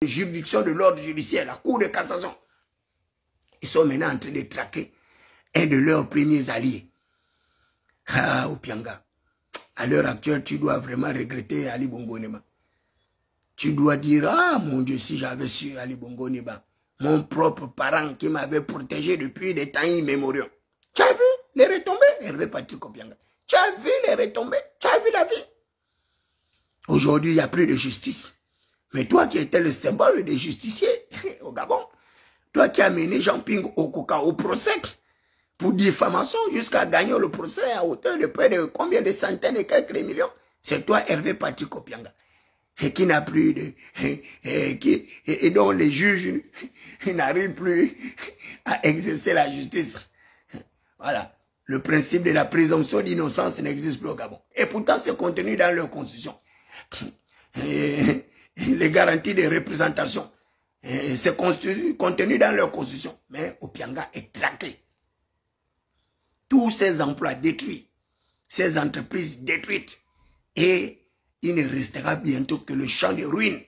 juridiction de l'ordre judiciaire, la Cour de cassation. Ils sont maintenant en train de traquer un de leurs premiers alliés. Ah, Opianga. À l'heure actuelle, tu dois vraiment regretter Ali Bongo Ondimba. Tu dois dire, ah mon Dieu, si j'avais su Ali Bongo Ondimba, mon propre parent qui m'avait protégé depuis des temps immémoriaux. Tu as vu les retombées? Hervé Patrick Opianga. Tu as vu les retombées? Tu as vu la vie? Aujourd'hui, il n'y a plus de justice. Mais toi qui étais le symbole des justiciers au Gabon, toi qui as mené Jean-Ping au procès pour diffamation jusqu'à gagner le procès à hauteur de près de combien de centaines et quelques millions, c'est toi Hervé Patrick Opianga. Et qui n'a plus de... Et dont les juges n'arrivent plus à exercer la justice. Voilà. Le principe de la présomption d'innocence n'existe plus au Gabon. Et pourtant, c'est contenu dans leur constitution. Les garanties de représentation, c'est contenu dans leur constitution. Mais Opianga est traqué. Tous ces emplois détruits, ces entreprises détruites, et il ne restera bientôt que le champ de ruines,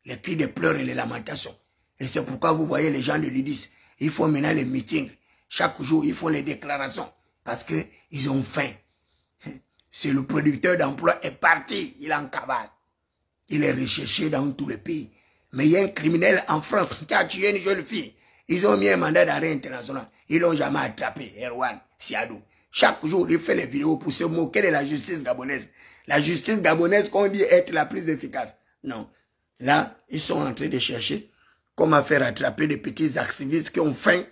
les cris de pleurs et les lamentations. Et c'est pourquoi vous voyez les gens de l'UDIS, ils font maintenant les meetings. Chaque jour, ils font les déclarations parce qu'ils ont faim. C'est le producteur d'emploi est parti, il est en cavale. Il est recherché dans tout le pays. Mais il y a un criminel en France qui a tué une jeune fille. Ils ont mis un mandat d'arrêt international. Ils l'ont jamais attrapé, Erwan Siadou. Chaque jour, il fait les vidéos pour se moquer de la justice gabonaise. La justice gabonaise qu'on dit être la plus efficace. Non. Là, ils sont en train de chercher comment faire attraper des petits activistes qui ont faim,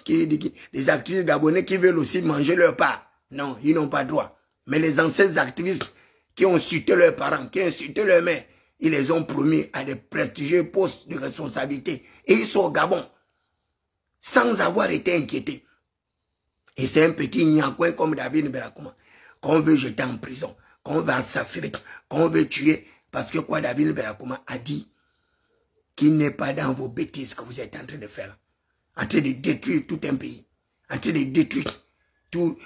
des activistes gabonais qui veulent aussi manger leur part. Non, ils n'ont pas droit. Mais les anciens activistes qui ont insulté leurs parents, qui ont insulté leurs mères, ils les ont promis à des prestigieux postes de responsabilité. Et ils sont au Gabon, sans avoir été inquiétés. Et c'est un petit niacoin comme David Berakuma, qu'on veut jeter en prison, qu'on veut assassiner, qu'on veut tuer, parce que quoi, David Berakuma a dit qu'il n'est pas dans vos bêtises que vous êtes en train de faire, en train de détruire tout un pays, en train de détruire toutes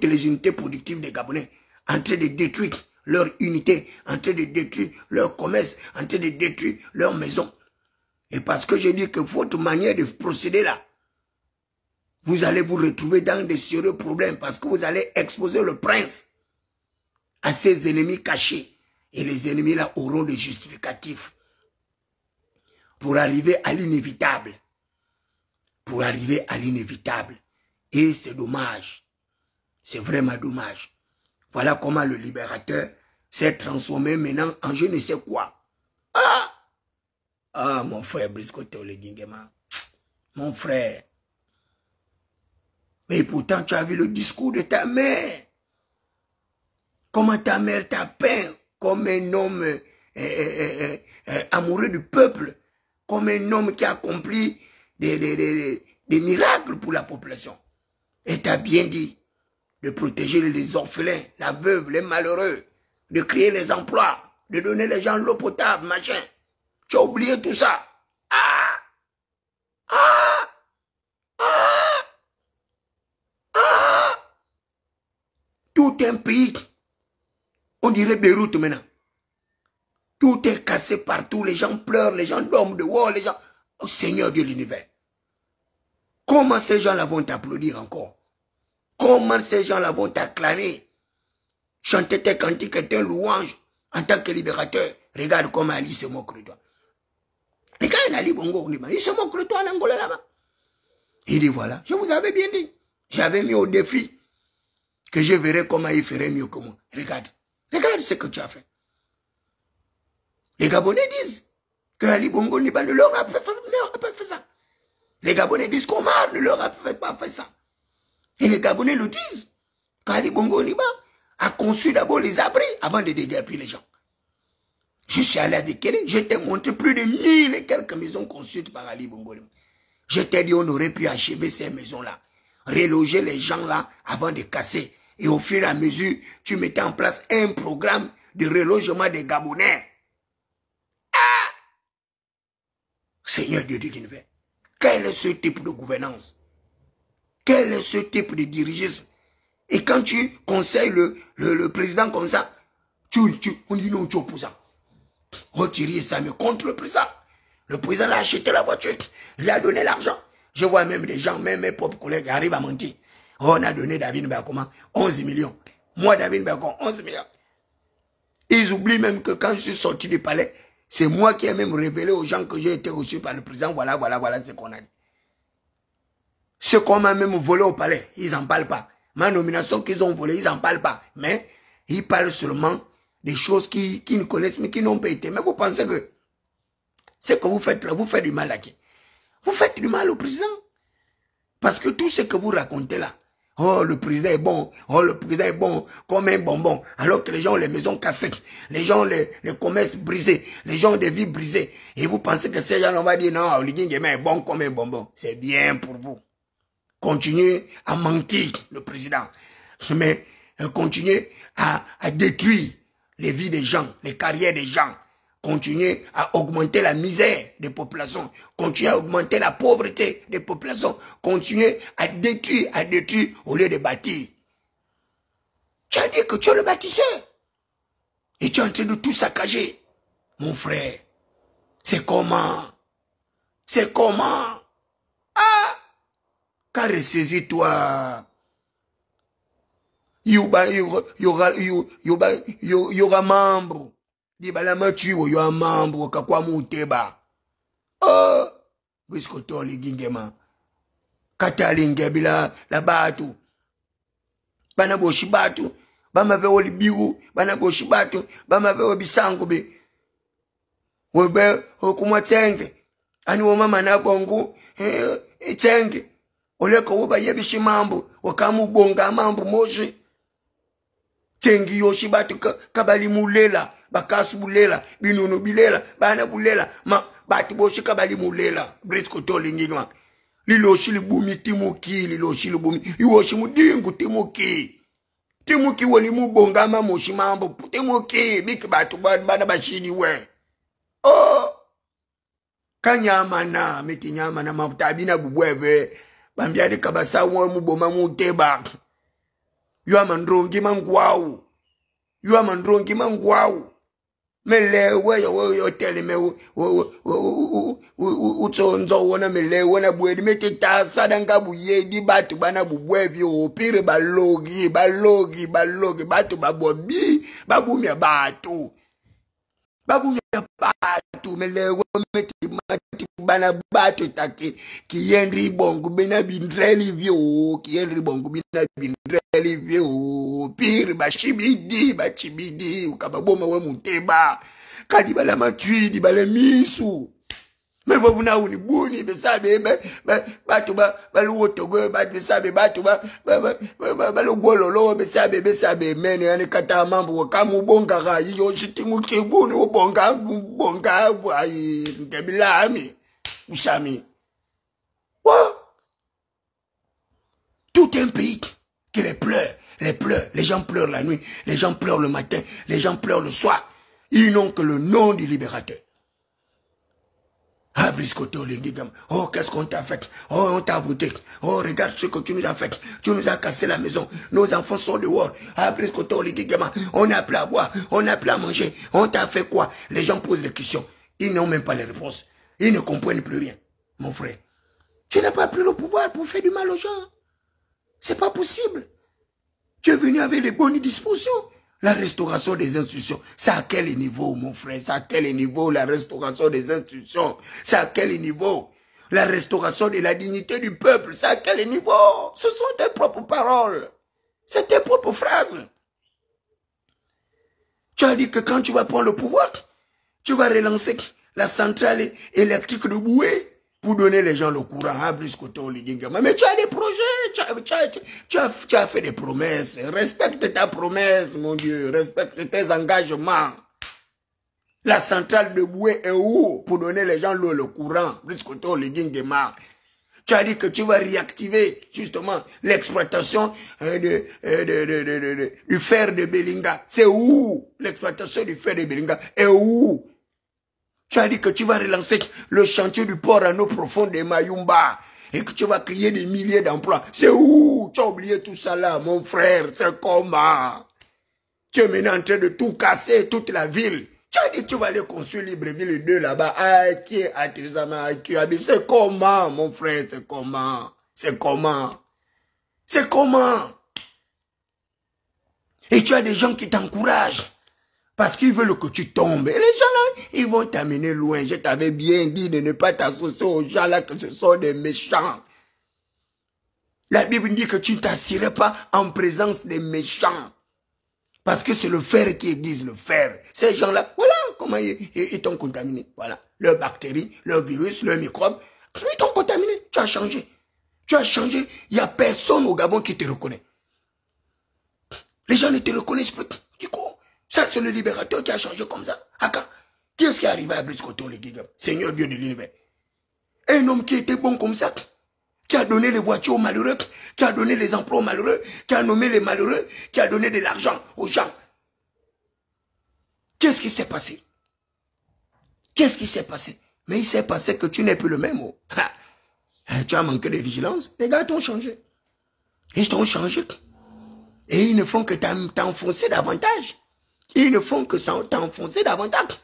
les unités productives des Gabonais, en train de détruire leur unité, en train de détruire leur commerce, en train de détruire leur maison. Et parce que je dis que votre manière de procéder là, vous allez vous retrouver dans de sérieux problèmes parce que vous allez exposer le prince à ses ennemis cachés. Et les ennemis là auront des justificatifs pour arriver à l'inévitable. Pour arriver à l'inévitable. Et c'est dommage. C'est vraiment dommage. Voilà comment le libérateur s'est transformé maintenant en je ne sais quoi. Ah! Ah, mon frère Brisco Teolegingema. Mon frère. Mais pourtant, tu as vu le discours de ta mère. Comment ta mère t'a peint comme un homme amoureux du peuple. Comme un homme qui a accompli des miracles pour la population. Et t'as bien dit de protéger les orphelins, la veuve, les malheureux, de créer les emplois, de donner les gens l'eau potable, machin. Tu as oublié tout ça. Ah! Ah! Ah! Ah! Tout un pays, on dirait Beyrouth maintenant. Tout est cassé partout, les gens pleurent, les gens dorment dehors, les gens... Oh Seigneur Dieu de l'univers. Comment ces gens-là vont t'applaudir encore? Comment ces gens-là vont t'acclamer? Chanter tes cantiques et tes louanges en tant que libérateur. Regarde comment Ali se moque de toi. Regarde Ali Bongo Ondimba, il se moque de toi en Angola là-bas. Il dit voilà, je vous avais bien dit. J'avais mis au défi que je verrais comment il ferait mieux que moi. Regarde, regarde ce que tu as fait. Les Gabonais disent que Ali Bongo Ondimba ne leur a pas fait ça. Les Gabonais disent qu'Omar ne leur a pas fait ça. Et les Gabonais le disent. qu'Ali Bongo Ondimba a conçu d'abord les abris avant de déguerpir les gens. Je suis allé à Bekele, je t'ai montré plus de 1000 et quelques maisons construites par Ali Bongo Ondimba. Je t'ai dit on aurait pu achever ces maisons-là, reloger les gens là avant de casser. Et au fur et à mesure, tu mettais en place un programme de relogement des Gabonais. Ah! Seigneur Dieu de l'univers, quel est ce type de gouvernance? Quel est ce type de dirigisme? Et quand tu conseilles le président comme ça, on dit non, tu es opposant. retirer ça, mais contre le président. Le président a acheté la voiture, il a donné l'argent. Je vois même des gens, même mes propres collègues arrivent à mentir. Oh, on a donné David Mbakoma 11 millions. Moi, David Mbakoma, 11 millions. Ils oublient même que quand je suis sorti du palais, c'est moi qui ai même révélé aux gens que j'ai été reçu par le président. Voilà ce qu'on a dit. Ce qu'on m'a même volé au palais, ils n'en parlent pas. Ma nomination qu'ils ont volée, ils n'en parlent pas. Mais ils parlent seulement des choses qu'ils ne connaissent, mais qui n'ont pas été. Mais vous pensez que ce que vous faites là, vous faites du mal à qui? Vous faites du mal au président. Parce que tout ce que vous racontez là, oh, le président est bon, oh, le président est bon, comme un bonbon, alors que les gens ont les maisons cassées, les gens ont les commerces brisés, les gens ont des vies brisées. Et vous pensez que ces gens, on va dire, non, le Guinguema est bon comme un bonbon. C'est bien pour vous. Continuez à mentir, le président. Mais continuez à détruire les vies des gens, les carrières des gens. Continuez à augmenter la misère des populations. Continuez à augmenter la pauvreté des populations. Continuez à détruire au lieu de bâtir. Tu as dit que tu es le bâtisseur. Et tu es en train de tout saccager. Mon frère, c'est comment? C'est comment? Ah! Car ressaisis-toi. Il y aura membre. Di balama tuyo yo amambo kakwa muteba. Oh, bisko toli gingema. Katalinge bila la batu. Bana boshi batu, bama ve oli biru, bana boshi batu, bama ve obisango be. Webe okuma tenge. Ani wo mama na bongo tenge. Oleko uba yebishi mambo, wakamu bonga mambo moshi. Tengi yoshi batu kabali mulela. Bakasu bulela, binunu bilela, bana bulela, ma batu boshi kabali mulela, brisko toli ngigma. Liloshi libumi timuki, liloshi libumi, iwoshi mudingu timuki. Timuki wali mubongama moshi mambo, timuki, biki batu bana bashidi we. Oh! Kanyamana, meti nyamana, mabutabina bubwebe, bambiade kabasa uwe muboma muteba. Yua mandrongi mangwau. Yua mandrongi mangwau. Mele we tell me utsonzo wona mele wona bwedi meteta sadanga buye di batu bana bubwebi o pire balogi batu babobi babumya batu mele we meti mati bana batu taki kiyenri bongo bina bindreli vyo kiyenri bongo bina bindreli vyo pire bachibidi ukababoma we muteba kadi bala matui di bala misu me bavuna uni buni besabe batu baluotogo batu besabe batu balugololo besabe mene yani kata mambo kama ubonga ga yo chitimu kibuni ubonga ai ngebilami usami wa tout un pays qui les gens pleurent la nuit, les gens pleurent le matin, les gens pleurent le soir. Ils n'ont que le nom du libérateur. Ah, Briscoto, les gigams. Oh, qu'est-ce qu'on t'a fait? Oh, on t'a voté. Oh, regarde ce que tu nous as fait. Tu nous as cassé la maison. Nos enfants sont dehors. Ah, Briscoto, les gigams. On n'a plus à boire. On n'a plus à manger. On t'a fait quoi? Les gens posent des questions. Ils n'ont même pas les réponses. Ils ne comprennent plus rien. Mon frère, tu n'as pas pris le pouvoir pour faire du mal aux gens. C'est pas possible. Tu es venu avec les bonnes dispositions. La restauration des institutions, c'est à quel niveau, mon frère? C'est à quel niveau la restauration des institutions? C'est à quel niveau? La restauration de la dignité du peuple, c'est à quel niveau? Ce sont tes propres paroles. C'est tes propres phrases. Tu as dit que quand tu vas prendre le pouvoir, tu vas relancer la centrale électrique de Boué pour donner les gens le courant. Mais tu as des projets, tu as fait des promesses. Respecte ta promesse, mon Dieu. Respecte tes engagements. La centrale de Boué est où pour donner les gens le courant? Tu as dit que tu vas réactiver justement l'exploitation du fer de Belinga. C'est où l'exploitation du fer de Belinga? Et où? Tu as dit que tu vas relancer le chantier du port en eau profonde de Mayumba et que tu vas créer des milliers d'emplois. C'est où? Tu as oublié tout ça là, mon frère. C'est comment? Tu es maintenant en train de tout casser, toute la ville. Tu as dit tu vas aller construire Libreville 2 là-bas. Ah, qui est Atrizama, qui habite. C'est comment, mon frère, c'est comment? C'est comment? C'est comment? Et tu as des gens qui t'encouragent. Parce qu'ils veulent que tu tombes. Et les gens là, ils vont t'amener loin. Je t'avais bien dit de ne pas t'associer aux gens là, que ce sont des méchants. La Bible dit que tu ne t'assierais pas en présence des méchants. Parce que c'est le fer qui aiguise le fer. Ces gens-là, voilà comment ils t'ont contaminé. Voilà. Leurs bactéries, leurs virus, leurs microbes, ils t'ont contaminé. Tu as changé. Tu as changé. Il n'y a personne au Gabon qui te reconnaît. Les gens ne te reconnaissent plus. Du coup, ça c'est le libérateur qui a changé comme ça. Aka. Qui est-ce qui est arrivé à Brice Koto, le Gigam? Seigneur Dieu de l'univers. Un homme qui était bon comme ça. Qui a donné les voitures aux malheureux, qui a donné les emplois aux malheureux, qui a nommé les malheureux, qui a donné de l'argent aux gens. Qu'est-ce qui s'est passé? Qu'est-ce qui s'est passé? Mais il s'est passé que tu n'es plus le même. Oh. Tu as manqué de vigilance. Les gars t'ont changé. Ils t'ont changé. Et ils ne font que t'enfoncer davantage. Ils ne font que t'enfoncer davantage.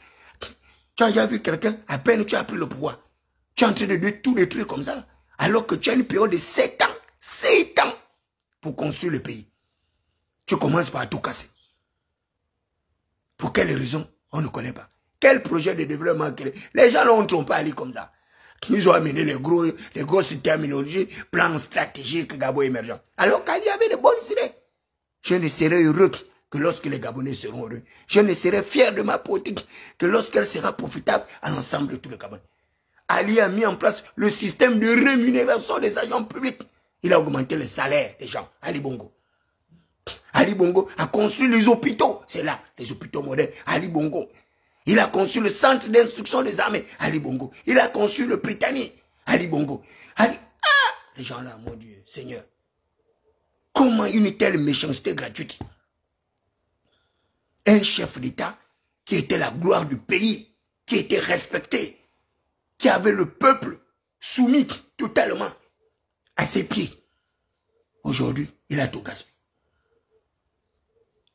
Tu as déjà vu quelqu'un, à peine tu as pris le pouvoir. Tu es en train de tout détruire comme ça. Là. Alors que tu as une période de 7 ans. 7 ans pour construire le pays. Tu commences par tout casser. Pour quelle raison? On ne connaît pas. Quel projet de développement? Les gens ne trompent pas aller comme ça. Ils ont amené les grosses terminologies, plans stratégiques Gabon émergent. Alors qu'Ali avait de bonnes idées. Je ne serai heureux que lorsque les Gabonais seront heureux. Je ne serai fier de ma politique que lorsqu'elle sera profitable à l'ensemble de tout le Gabon. Ali a mis en place le système de rémunération des agents publics. Il a augmenté le salaire des gens. Ali Bongo. Ali Bongo a construit les hôpitaux. C'est là, les hôpitaux modernes. Ali Bongo. Il a construit le centre d'instruction des armées. Ali Bongo. Il a construit le Britannique. Ali Bongo. Ali... Ah! Les gens là, mon Dieu, Seigneur. Comment une telle méchanceté gratuite? Un chef d'État qui était la gloire du pays, qui était respecté, qui avait le peuple soumis totalement à ses pieds. Aujourd'hui, il a tout gaspillé.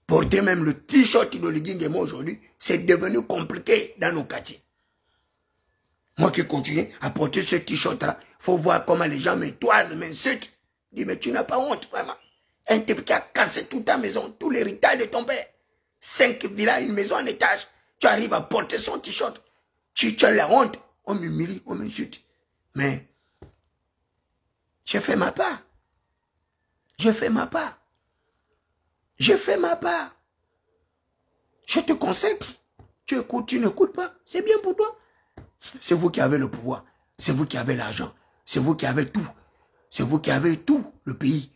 Porter même le t-shirt de l'Iguingemo aujourd'hui, c'est devenu compliqué dans nos quartiers. Moi qui continue à porter ce t-shirt-là, il faut voir comment les gens me toisent, m'insultent. Dis, mais tu n'as pas honte, vraiment. Un type qui a cassé toute ta maison, tout l'héritage de ton père. 5 villas, une maison en étage. Tu arrives à porter son t-shirt. Tu as la honte. On m'humilie, on m'insulte. Mais, j'ai fait ma part. J'ai fait ma part. J'ai fait ma part. Je te conseille. Tu écoutes, tu n'écoutes pas. C'est bien pour toi. C'est vous qui avez le pouvoir. C'est vous qui avez l'argent. C'est vous qui avez tout. C'est vous qui avez tout, le pays.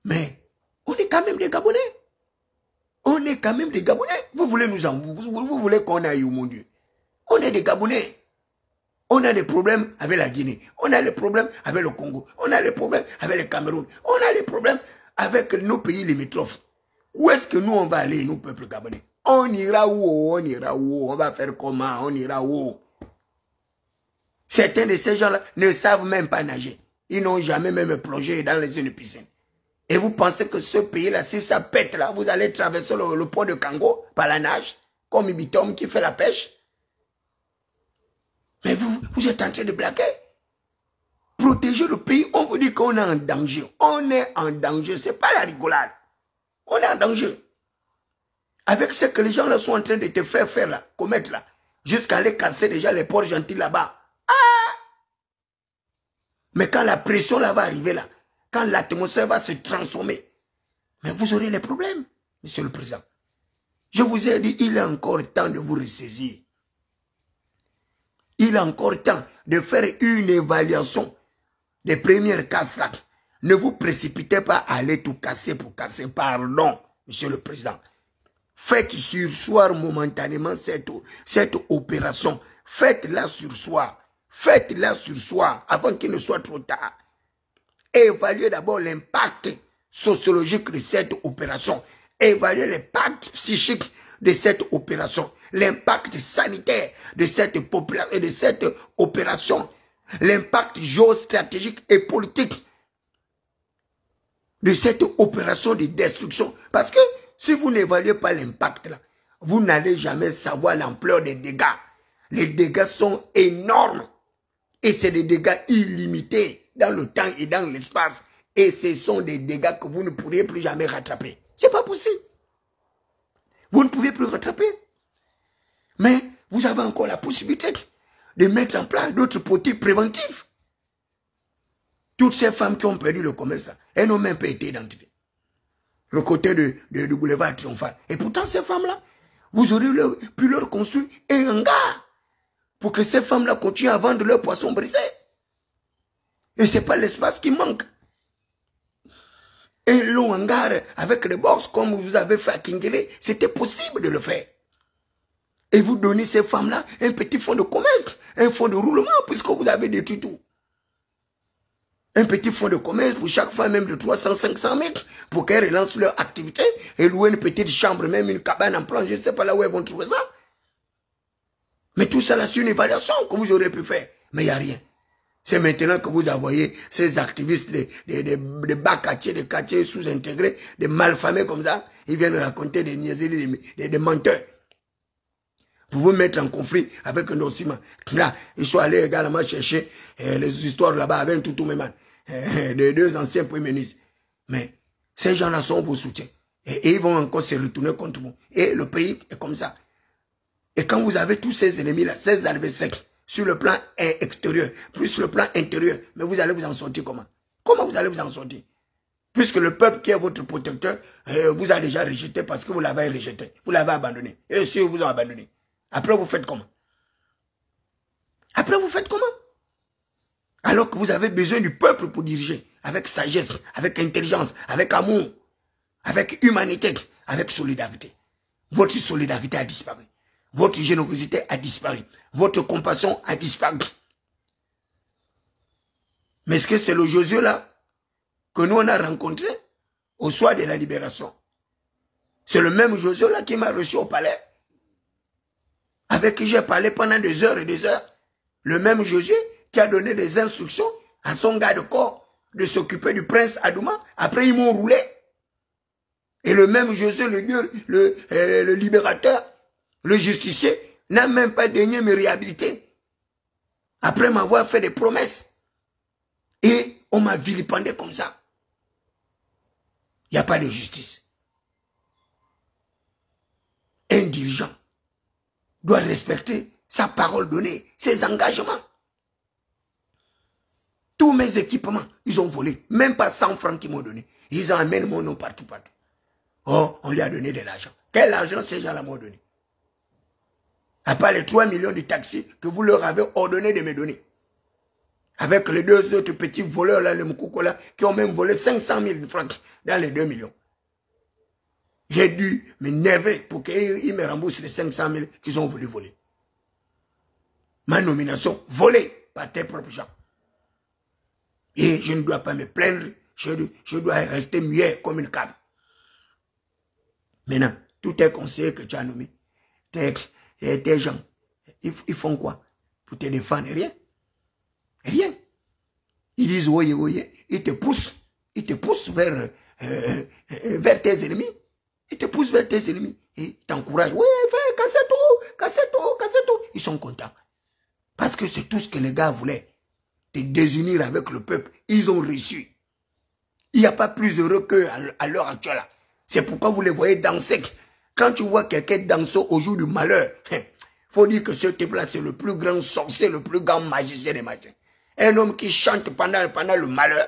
Mais, on est quand même des Gabonais. On est quand même des Gabonais. Vous voulez nous en... Vous voulez qu'on aille où, mon Dieu? On est des Gabonais. On a des problèmes avec la Guinée. On a des problèmes avec le Congo. On a des problèmes avec le Cameroun. On a des problèmes avec nos pays limitrophes. Où est-ce que nous, on va aller, nous, peuple gabonais? On ira où? On ira où? On va faire comment? On ira où? Certains de ces gens-là ne savent même pas nager. Ils n'ont jamais même plongé dans une piscine. Et vous pensez que ce pays-là, si ça pète là, vous allez traverser le pont de Kango par la nage, comme Ibitom qui fait la pêche? Mais vous êtes en train de blaguer. Protéger le pays, on vous dit qu'on est en danger. On est en danger, c'est pas la rigolade. On est en danger. Avec ce que les gens là sont en train de te faire là, commettre là, jusqu'à aller casser déjà les ports gentils là-bas. Ah! Mais quand la pression là va arriver là, quand l'atmosphère va se transformer, mais vous aurez des problèmes, monsieur le président. Je vous ai dit, il est encore temps de vous ressaisir. Il est encore temps de faire une évaluation des premières casses là. Ne vous précipitez pas à aller tout casser pour casser. Pardon, monsieur le président. Faites sursoir momentanément cette opération. Faites-la sursoir. Faites-la sursoir avant qu'il ne soit trop tard. Évaluez d'abord l'impact sociologique de cette opération. Évaluez l'impact psychique de cette opération. L'impact sanitaire de cette opération. L'impact géostratégique et politique de cette opération de destruction. Parce que si vous n'évaluez pas l'impact là, vous n'allez jamais savoir l'ampleur des dégâts. Les dégâts sont énormes. Et c'est des dégâts illimités dans le temps et dans l'espace. Et ce sont des dégâts que vous ne pourriez plus jamais rattraper. C'est pas possible. Vous ne pouvez plus rattraper. Mais vous avez encore la possibilité de mettre en place d'autres politiques préventives. Toutes ces femmes qui ont perdu le commerce, elles n'ont même pas été identifiées. Le côté du boulevard Triomphal. Et pourtant, ces femmes-là, vous aurez pu leur construire un hangar pour que ces femmes-là continuent à vendre leurs poissons brisés. Et ce n'est pas l'espace qui manque. Un long hangar avec des bourses comme vous avez fait à Kingele, c'était possible de le faire. Et vous donnez ces femmes-là un petit fonds de commerce, un fonds de roulement, puisque vous avez détruit tout. Un petit fonds de commerce pour chaque femme, même de 300-500 mètres, pour qu'elles relancent leur activité et louer une petite chambre, même une cabane en planche, je ne sais pas là où elles vont trouver ça. Mais tout ça, là, c'est une évaluation que vous aurez pu faire. Mais il n'y a rien. C'est maintenant que vous envoyez ces activistes des bas quartiers, des quartiers sous-intégrés, des malfamés comme ça, ils viennent raconter des niaiseries, des menteurs. Pour vous mettre en conflit avec un ciment. Là, ils sont allés également chercher les histoires là-bas avec un Toutou-Méman, de deux anciens premiers ministres. Mais ces gens-là sont vos soutiens. Et ils vont encore se retourner contre vous. Et le pays est comme ça. Et quand vous avez tous ces ennemis-là, ces adversaires, sur le plan extérieur, plus le plan intérieur, mais vous allez vous en sortir comment? Comment vous allez vous en sortir? Puisque le peuple qui est votre protecteur vous a déjà rejeté parce que vous l'avez rejeté. Vous l'avez abandonné. Et si vous ont abandonné, après vous faites comment? Après vous faites comment? Alors que vous avez besoin du peuple pour diriger, avec sagesse, avec intelligence, avec amour, avec humanité, avec solidarité. Votre solidarité a disparu. Votre générosité a disparu. Votre compassion a disparu. Mais est-ce que c'est le Josué là que nous on a rencontré au soir de la libération? C'est le même Josué là qui m'a reçu au palais, avec qui j'ai parlé pendant des heures et des heures. Le même Josué qui a donné des instructions à son garde-corps de s'occuper du prince Adouma. Après, ils m'ont roulé. Et le même Josué, le libérateur, le justicier, n'a même pas daigné me réhabiliter. Après m'avoir fait des promesses. Et on m'a vilipendé comme ça. Il n'y a pas de justice. Un dirigeant doit respecter sa parole donnée, ses engagements. Tous mes équipements, ils ont volé. Même pas 100 francs qu'ils m'ont donné. Ils emmènent mon nom partout, partout. Oh, on lui a donné de l'argent. Quel argent ces gens-là m'ont donné? À part les 3 millions de taxis que vous leur avez ordonné de me donner. Avec les deux autres petits voleurs, là, les Moukouko, là, qui ont même volé 500 000 francs dans les 2 millions. J'ai dû m'énerver pour qu'ils me remboursent les 500 000 qu'ils ont voulu voler. Ma nomination volée par tes propres gens. Et je ne dois pas me plaindre, je dois rester muet comme une cabane. Maintenant, tous tes conseillers que tu as nommés, tes gens, ils font quoi pour te défendre? Rien. Rien. Ils disent oye, oye, ils te poussent vers tes ennemis. Ils te poussent vers tes ennemis. Et ils t'encouragent. Oui, fais, cassez tout, cassez tout, cassez tout. Ils sont contents. Parce que c'est tout ce que les gars voulaient. Te désunir avec le peuple. Ils ont réussi. Il n'y a pas plus heureux qu'eux à l'heure actuelle. C'est pourquoi vous les voyez danser. Quand tu vois quelqu'un danser au jour du malheur, faut dire que ce type-là, c'est le plus grand sorcier, le plus grand magicien des magiciens. Un homme qui chante pendant le malheur,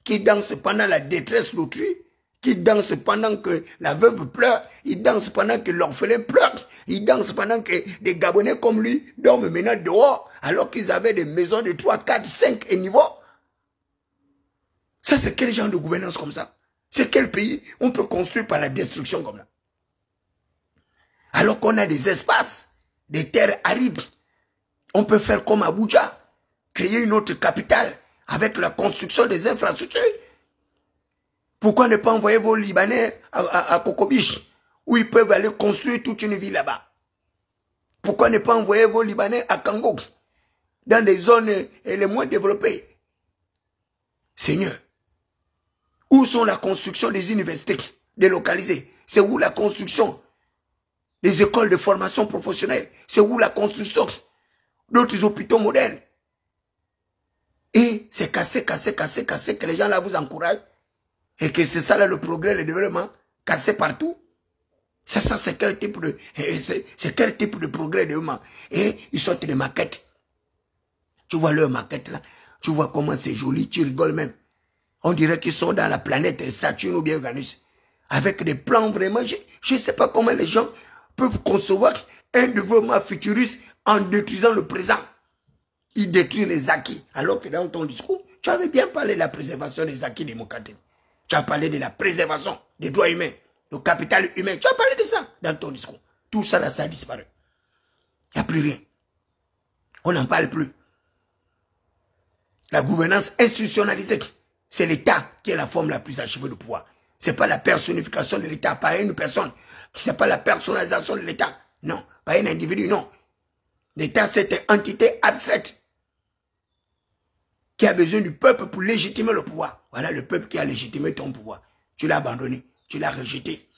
qui danse pendant la détresse d'autrui, qui danse pendant que la veuve pleure, il danse pendant que l'orphelin pleure, il danse pendant que des Gabonais comme lui dorment maintenant dehors, alors qu'ils avaient des maisons de 3, 4, 5 niveaux. Ça, c'est quel genre de gouvernance comme ça? C'est quel pays on peut construire par la destruction comme ça? Alors qu'on a des espaces, des terres arides. On peut faire comme Abuja, créer une autre capitale avec la construction des infrastructures. Pourquoi ne pas envoyer vos Libanais à Kokobiche, où ils peuvent aller construire toute une ville là-bas? Pourquoi ne pas envoyer vos Libanais à Kango, dans des zones les moins développées? Seigneur, où sont la construction des universités délocalisées? C'est où la construction les écoles de formation professionnelle. C'est où la construction d'autres hôpitaux modernes. Et c'est cassé que les gens là vous encouragent. Et que c'est ça là le progrès, le développement. Cassé partout. Ça c'est quel type de, c'est quel type de progrès, développement. Et ils sortent des maquettes. Tu vois leur maquette là. Tu vois comment c'est joli, tu rigoles même. On dirait qu'ils sont dans la planète Saturne ou bien Uranus. Avec des plans vraiment, je ne sais pas comment les gens peuvent concevoir un développement futuriste en détruisant le présent. Ils détruisent les acquis. Alors que dans ton discours, tu avais bien parlé de la préservation des acquis démocratiques. Tu as parlé de la préservation des droits humains, du capital humain. Tu as parlé de ça dans ton discours. Tout ça, là, ça a disparu. Il n'y a plus rien. On n'en parle plus. La gouvernance institutionnalisée, c'est l'État qui est la forme la plus achevée de pouvoir. Ce n'est pas la personnification de l'État par une personne. Ce n'est pas la personnalisation de l'État. Non, pas un individu, non. L'État, c'est une entité abstraite qui a besoin du peuple pour légitimer le pouvoir. Voilà le peuple qui a légitimé ton pouvoir. Tu l'as abandonné, tu l'as rejeté.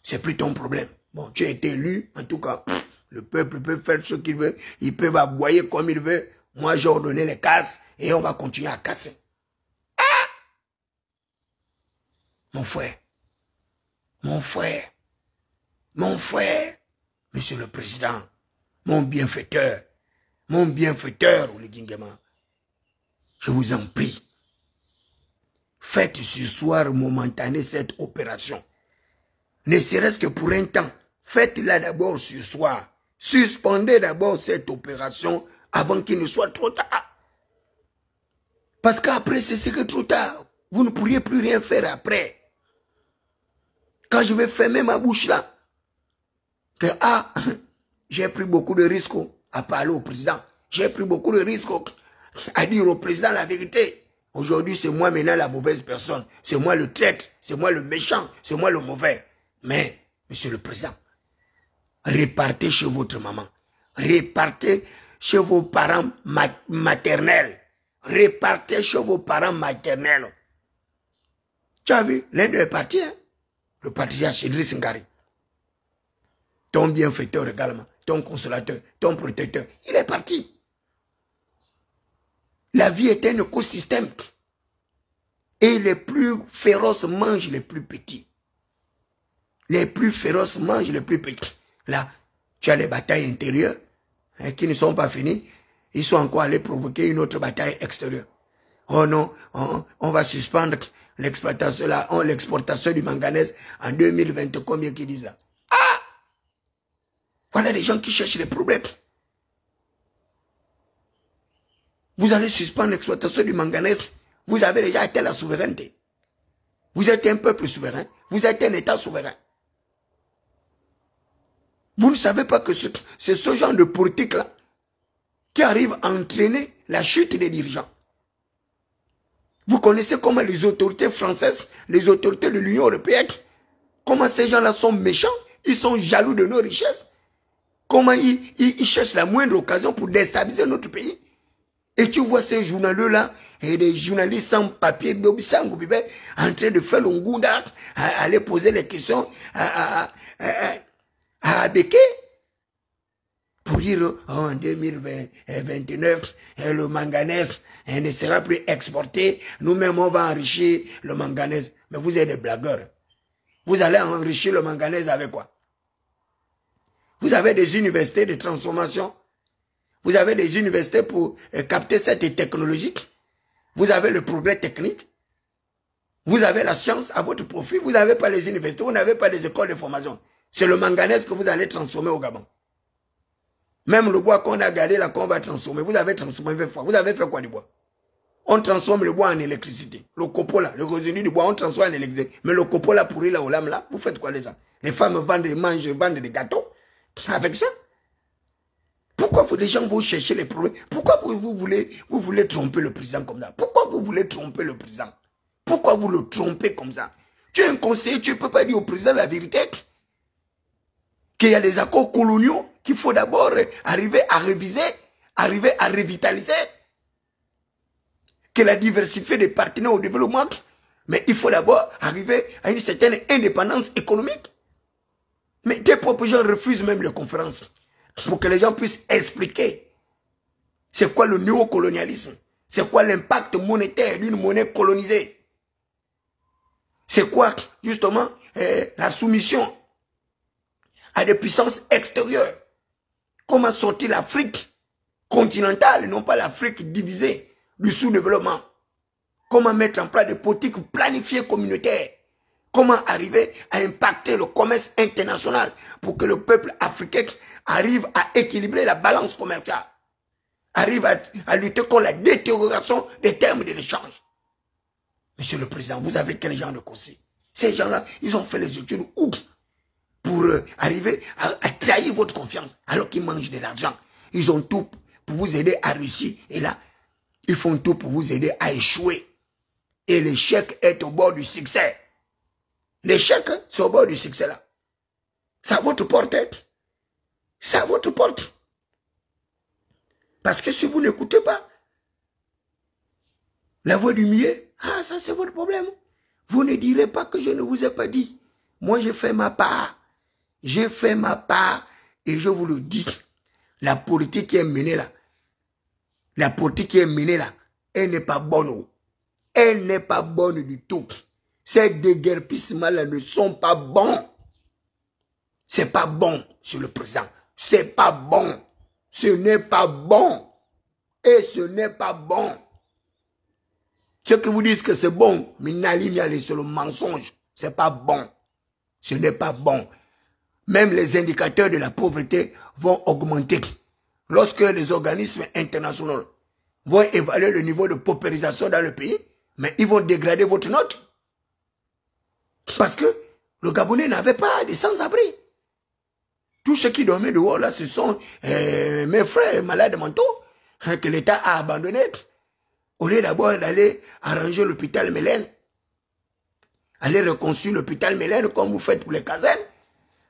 C'est plus ton problème. Bon, tu as été élu, en tout cas, le peuple peut faire ce qu'il veut. Ils peuvent aboyer comme il veut. Moi, j'ai ordonné les casses et on va continuer à casser. Ah! Mon frère, monsieur le président, mon bienfaiteur, Oligingema, je vous en prie, faites ce soir momentané cette opération. Ne serait-ce que pour un temps, faites-la d'abord ce soir. Suspendez d'abord cette opération avant qu'il ne soit trop tard. Parce qu'après, ce serait trop tard. Vous ne pourriez plus rien faire après. Quand je vais fermer ma bouche là, que j'ai pris beaucoup de risques à parler au président. J'ai pris beaucoup de risques à dire au président la vérité. Aujourd'hui, c'est moi maintenant la mauvaise personne. C'est moi le traître, c'est moi le méchant, c'est moi le mauvais. Mais, monsieur le président, repartez chez votre maman. Repartez chez vos parents maternels. Repartez chez vos parents maternels. Tu as vu, l'un d'eux est parti, hein? Le patriarche Idriss Ngari. Ton bienfaiteur également, ton consolateur, ton protecteur, il est parti. La vie est un écosystème. Et les plus féroces mangent les plus petits. Les plus féroces mangent les plus petits. Là, tu as les batailles intérieures qui ne sont pas finies. Ils sont encore allés provoquer une autre bataille extérieure. Oh non, on va suspendre l'exportation du manganèse en 2020, combien qui disent là? Ah! Voilà les gens qui cherchent les problèmes. Vous allez suspendre l'exploitation du manganèse. Vous avez déjà atteint la souveraineté. Vous êtes un peuple souverain. Vous êtes un État souverain. Vous ne savez pas que c'est ce genre de politique-là qui arrive à entraîner la chute des dirigeants. Vous connaissez comment les autorités françaises, les autorités de l'Union européenne, comment ces gens-là sont méchants, ils sont jaloux de nos richesses, comment ils cherchent la moindre occasion pour déstabiliser notre pays. Et tu vois ces journalistes-là, et des journalistes sans papier, en train de faire l'ongunda, à aller poser les questions à Abeke, pour dire, oh, en 2029, le manganèse ne sera plus exporté, nous-mêmes on va enrichir le manganèse. Mais vous êtes des blagueurs. Vous allez enrichir le manganèse avec quoi? Vous avez des universités de transformation. Vous avez des universités pour capter cette technologie. Vous avez le progrès technique. Vous avez la science à votre profit. Vous n'avez pas les universités, vous n'avez pas des écoles de formation. C'est le manganèse que vous allez transformer au Gabon. Même le bois qu'on a gardé là, qu'on va transformer, vous avez transformé 20 fois. Vous avez fait quoi du bois? On transforme le bois en électricité. Le copeau là, le revenu du bois, on transforme en électricité. Mais le copeau là, pourri là, au lame là, vous faites quoi de ça? Les femmes vendent, mangent, vendent des gâteaux. Avec ça? Pourquoi les gens vont chercher les problèmes? Pourquoi vous voulez tromper le président comme ça? Pourquoi vous voulez tromper le président? Pourquoi vous le trompez comme ça? Tu es un conseiller, tu ne peux pas dire au président la vérité. Qu'il y a des accords coloniaux qu'il faut d'abord arriver à réviser, arriver à revitaliser. Que la diversité des partenaires au développement. Mais il faut d'abord arriver à une certaine indépendance économique. Mais tes propres gens refusent même les conférences pour que les gens puissent expliquer c'est quoi le néocolonialisme, c'est quoi l'impact monétaire d'une monnaie colonisée, c'est quoi justement la soumission à des puissances extérieures, comment sortir l'Afrique continentale, non pas l'Afrique divisée du sous-développement, comment mettre en place des politiques planifiées communautaires, comment arriver à impacter le commerce international pour que le peuple africain arrive à équilibrer la balance commerciale, arrive à lutter contre la détérioration des termes de l'échange. Monsieur le Président, vous avez quel genre de conseil? Ces gens-là, ils ont fait les études où pour arriver à trahir votre confiance alors qu'ils mangent de l'argent. Ils ont tout pour vous aider à réussir. Et là, ils font tout pour vous aider à échouer. Et l'échec est au bord du succès. L'échec, c'est au bord du succès là. C'est à votre porte. C'est à votre porte. Parce que si vous n'écoutez pas la voix du mieux, ah, ça c'est votre problème. Vous ne direz pas que je ne vous ai pas dit. Moi, j'ai fait ma part. J'ai fait ma part et je vous le dis. La politique qui est menée là, la politique qui est menée là, elle n'est pas bonne. Elle n'est pas bonne du tout. Ces déguerpissements-là ne sont pas bons. C'est pas bon, Monsieur le Président. C'est pas bon. Ce n'est pas bon. Et ce n'est pas bon. Ceux qui vous disent que c'est bon, mais c'est le mensonge. C'est pas bon. Ce n'est pas bon. Même les indicateurs de la pauvreté vont augmenter. Lorsque les organismes internationaux vont évaluer le niveau de paupérisation dans le pays, mais ils vont dégrader votre note. Parce que le Gabonais n'avait pas de sans-abri. Tous ceux qui dormaient dehors, là, ce sont mes frères malades mentaux que l'État a abandonnés. Au lieu d'abord d'aller arranger l'hôpital Mélène, aller reconstruire l'hôpital Mélène comme vous faites pour les casernes,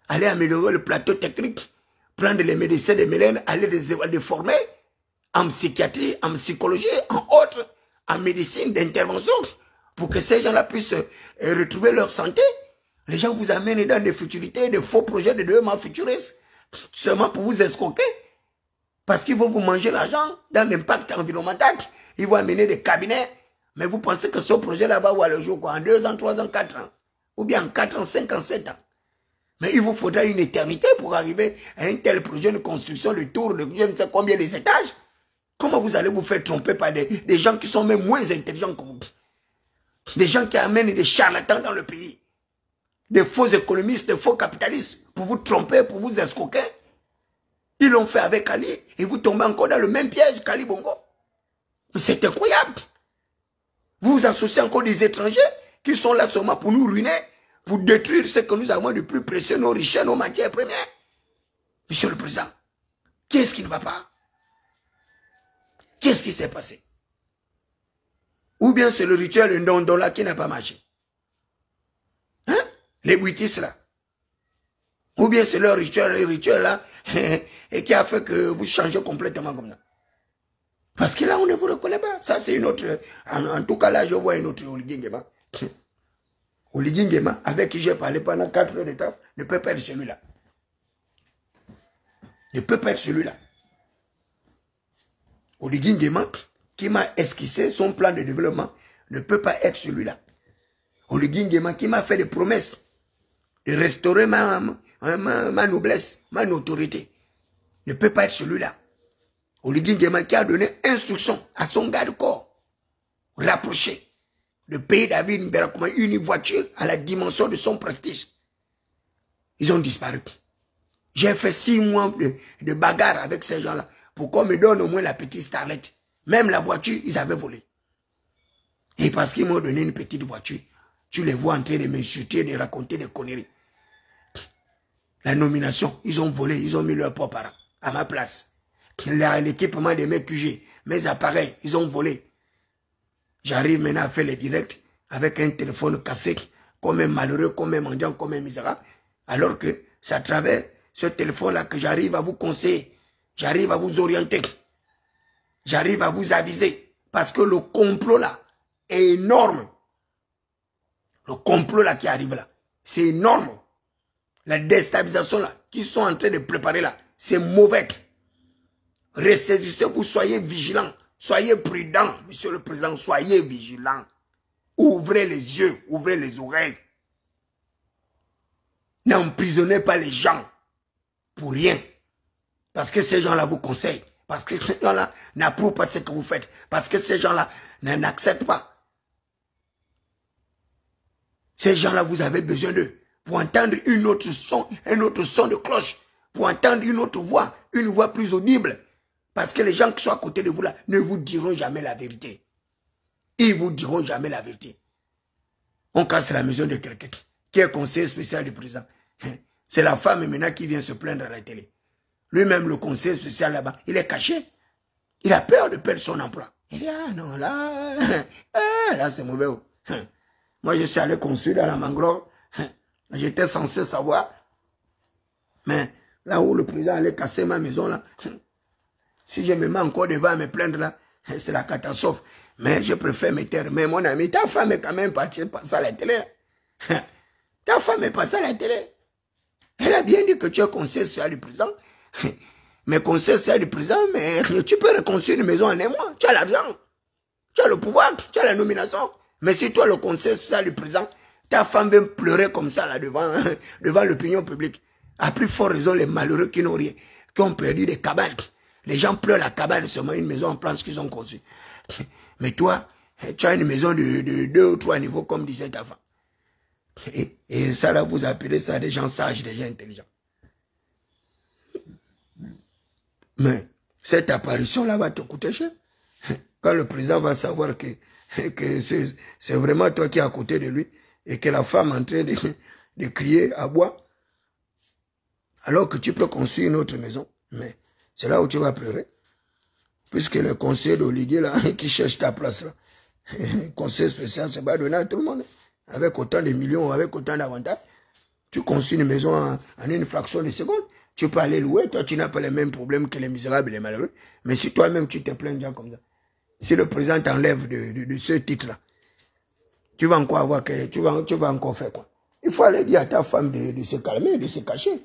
aller améliorer le plateau technique, prendre les médecins de Mélène, aller les former en psychiatrie, en psychologie, en autres, en médecine d'intervention, pour que ces gens-là puissent retrouver leur santé. Les gens vous amènent dans des futurités, des faux projets de développement futuriste, seulement pour vous escroquer. Parce qu'ils vont vous manger l'argent dans l'impact environnemental. Ils vont amener des cabinets. Mais vous pensez que ce projet-là va voir le jour quoi, en 2 ans, 3 ans, 4 ans. Ou bien en 4 ans, 5 ans, 7 ans. Mais il vous faudra une éternité pour arriver à un tel projet de construction de tour de je ne sais combien des étages. Comment vous allez vous faire tromper par des gens qui sont même moins intelligents que vous? Des gens qui amènent des charlatans dans le pays. Des faux économistes, des faux capitalistes pour vous tromper, pour vous escroquer. Ils l'ont fait avec Ali et vous tombez encore dans le même piège qu'Ali Bongo. Mais c'est incroyable. Vous vous associez encore des étrangers qui sont là seulement pour nous ruiner, pour détruire ce que nous avons de plus précieux, nos richesses, nos matières premières. Monsieur le Président, qu'est-ce qui ne va pas? Qu'est-ce qui s'est passé? Ou bien c'est le rituel Ndondola qui n'a pas marché. Hein? Les Bouitis là. Ou bien c'est leur rituel là, et qui a fait que vous changez complètement comme ça. Parce que là, on ne vous reconnaît pas. Ça, c'est une autre... En tout cas, là, je vois une autre Oligui Nguema. Oligui Nguema, avec qui j'ai parlé pendant 4 heures de temps, ne peut pas être celui-là. Ne peut pas être celui-là. Oligui Nguema, qui m'a esquissé son plan de développement, ne peut pas être celui-là. Oligui Nguema, qui m'a fait des promesses de restaurer ma noblesse, ma autorité, ne peut pas être celui-là. Oligui Nguema qui a donné instruction à son garde-corps rapproché de payer David Mberakouma une voiture à la dimension de son prestige. Ils ont disparu. J'ai fait 6 mois de bagarre avec ces gens-là pour qu'on me donne au moins la petite starlette. Même la voiture, ils avaient volé. Et parce qu'ils m'ont donné une petite voiture, tu les vois en train de m'insulter, de raconter des conneries. La nomination, ils ont volé, ils ont mis leur propre parent à ma place. L'équipement de mes QG, mes appareils, ils ont volé. J'arrive maintenant à faire les directs avec un téléphone cassé, comme un malheureux, comme un mendiant, comme un misérable. Alors que c'est à travers ce téléphone-là que j'arrive à vous conseiller, j'arrive à vous orienter, j'arrive à vous aviser. Parce que le complot là est énorme. Le complot là qui arrive là, c'est énorme. La déstabilisation là, qu'ils sont en train de préparer là, c'est mauvais. Ressaisissez-vous, soyez vigilants, soyez prudents, monsieur le président, soyez vigilants. Ouvrez les yeux, ouvrez les oreilles. N'emprisonnez pas les gens pour rien. Parce que ces gens-là vous conseillent. Parce que ces gens-là n'approuvent pas ce que vous faites. Parce que ces gens-là n'acceptent pas. Ces gens-là, vous avez besoin d'eux pour entendre un autre son de cloche, pour entendre une autre voix, une voix plus audible. Parce que les gens qui sont à côté de vous là ne vous diront jamais la vérité. Ils vous diront jamais la vérité. On casse la maison de quelqu'un qui est conseiller spécial du président. C'est la femme maintenant qui vient se plaindre à la télé. Lui-même, le conseiller spécial là-bas, il est caché. Il a peur de perdre son emploi. Il dit, ah non, là c'est mauvais. Moi, je suis allé construire dans la mangrove. J'étais censé savoir. Mais là où le président allait casser ma maison là, si je me mets encore devant à me plaindre là, c'est la catastrophe. Mais je préfère me taire. Mais mon ami, ta femme est quand même partie passer à la télé. Ta femme est passée à la télé. Elle a bien dit que tu es conseiller social du président. Mais conseiller social du président, mais tu peux reconstruire une maison en un mois. Tu as l'argent. Tu as le pouvoir. Tu as la nomination. Mais si toi, le conseiller social du président, ta femme vient pleurer comme ça là devant l'opinion publique. À plus forte raison, les malheureux qui n'ont rien, qui ont perdu des cabanes. Les gens pleurent la cabane, seulement une maison en planche qu'ils ont conçue. Mais toi, tu as une maison de 2 ou 3 niveaux, comme disait ta femme. Et ça, là, vous appelez ça des gens sages, des gens intelligents. Mais cette apparition-là va te coûter cher. Quand le président va savoir que c'est vraiment toi qui es à côté de lui et que la femme est en train de crier à bois, alors que tu peux construire une autre maison. Mais c'est là où tu vas pleurer. Puisque le conseiller d'Oliguier, là, qui cherche ta place, là, conseil spécial, c'est pas donné à tout le monde. Avec autant de millions, avec autant d'avantages, tu construis une maison en une fraction de seconde. Tu peux aller louer, toi, tu n'as pas les mêmes problèmes que les misérables et les malheureux. Mais si toi-même, tu te plains de gens comme ça, si le président t'enlève de ce titre-là, tu vas encore avoir que, tu vas encore faire quoi? Il faut aller dire à ta femme de se calmer, de se cacher.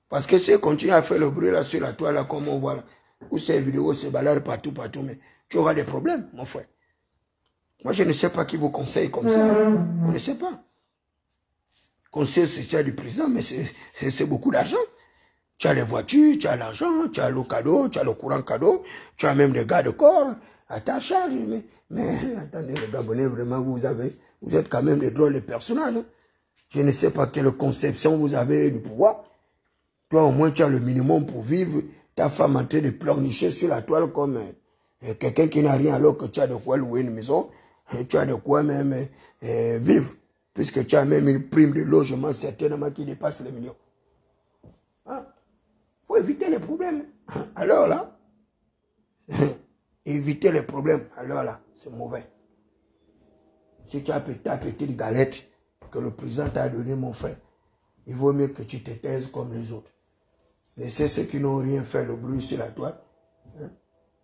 Parce que si elle continue à faire le bruit là sur la toile, là, comme on voit là, où ces vidéos se baladent partout, mais tu auras des problèmes, mon frère. Moi, je ne sais pas qui vous conseille comme ça. On ne sait pas. Conseil social du président, mais c'est beaucoup d'argent. Tu as les voitures, tu as l'argent, tu as l'eau cadeau, tu as le courant cadeau, tu as même des gars de corps à ta charge. Mais attendez, les Gabonais, vraiment, vous êtes quand même des drôles de personnages. Je ne sais pas quelle conception vous avez du pouvoir. Toi, au moins, tu as le minimum pour vivre. Ta femme en train de pleurnicher sur la toile comme quelqu'un qui n'a rien, alors que tu as de quoi louer une maison. Et tu as de quoi même vivre. Puisque tu as même une prime de logement certainement qui dépasse les millions. Hein? Faut éviter les problèmes. Alors là, éviter les problèmes. Alors là, c'est mauvais. Si tu as ta petite galette que le président t'a donné, mon frère, il vaut mieux que tu te taises comme les autres. Laissez ceux qui n'ont rien fait le bruit sur la toile. Hein?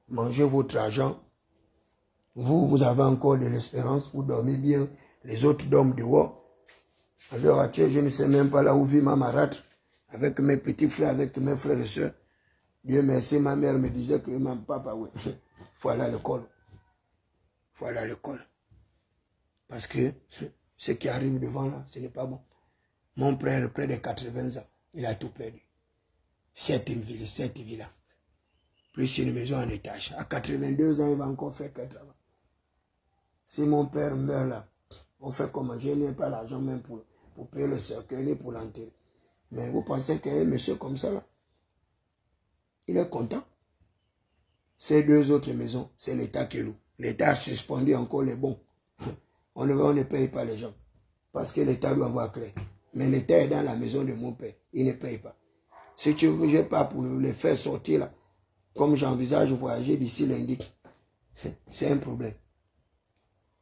Mangez votre argent. Vous avez encore de l'espérance, vous dormez bien. Les autres dorment dehors. Alors, je ne sais même pas là où vit ma marâtre. Avec mes petits frères, avec mes frères et sœurs. Dieu merci, ma mère me disait que mon papa, oui, il faut aller à l'école. Il faut aller à l'école. Parce que ce qui arrive devant là, ce n'est pas bon. Mon frère, près de 80 ans, il a tout perdu. 7 villas. Plus une maison en étage. À 82 ans, il va encore faire quel travail. Si mon père meurt là, on fait comment? Je n'ai pas l'argent même pour payer le cercueil ni pour l'enterrer. Mais vous pensez qu'un monsieur comme ça là, il est content? Ces 2 autres maisons, c'est l'État qui loue. L'État a suspendu encore les bons. On ne paye pas les gens. Parce que l'État doit avoir clair. Mais l'État est dans la maison de mon père. Il ne paye pas. Si tu ne veux pas pour les faire sortir là, comme j'envisage de voyager d'ici lundi, c'est un problème.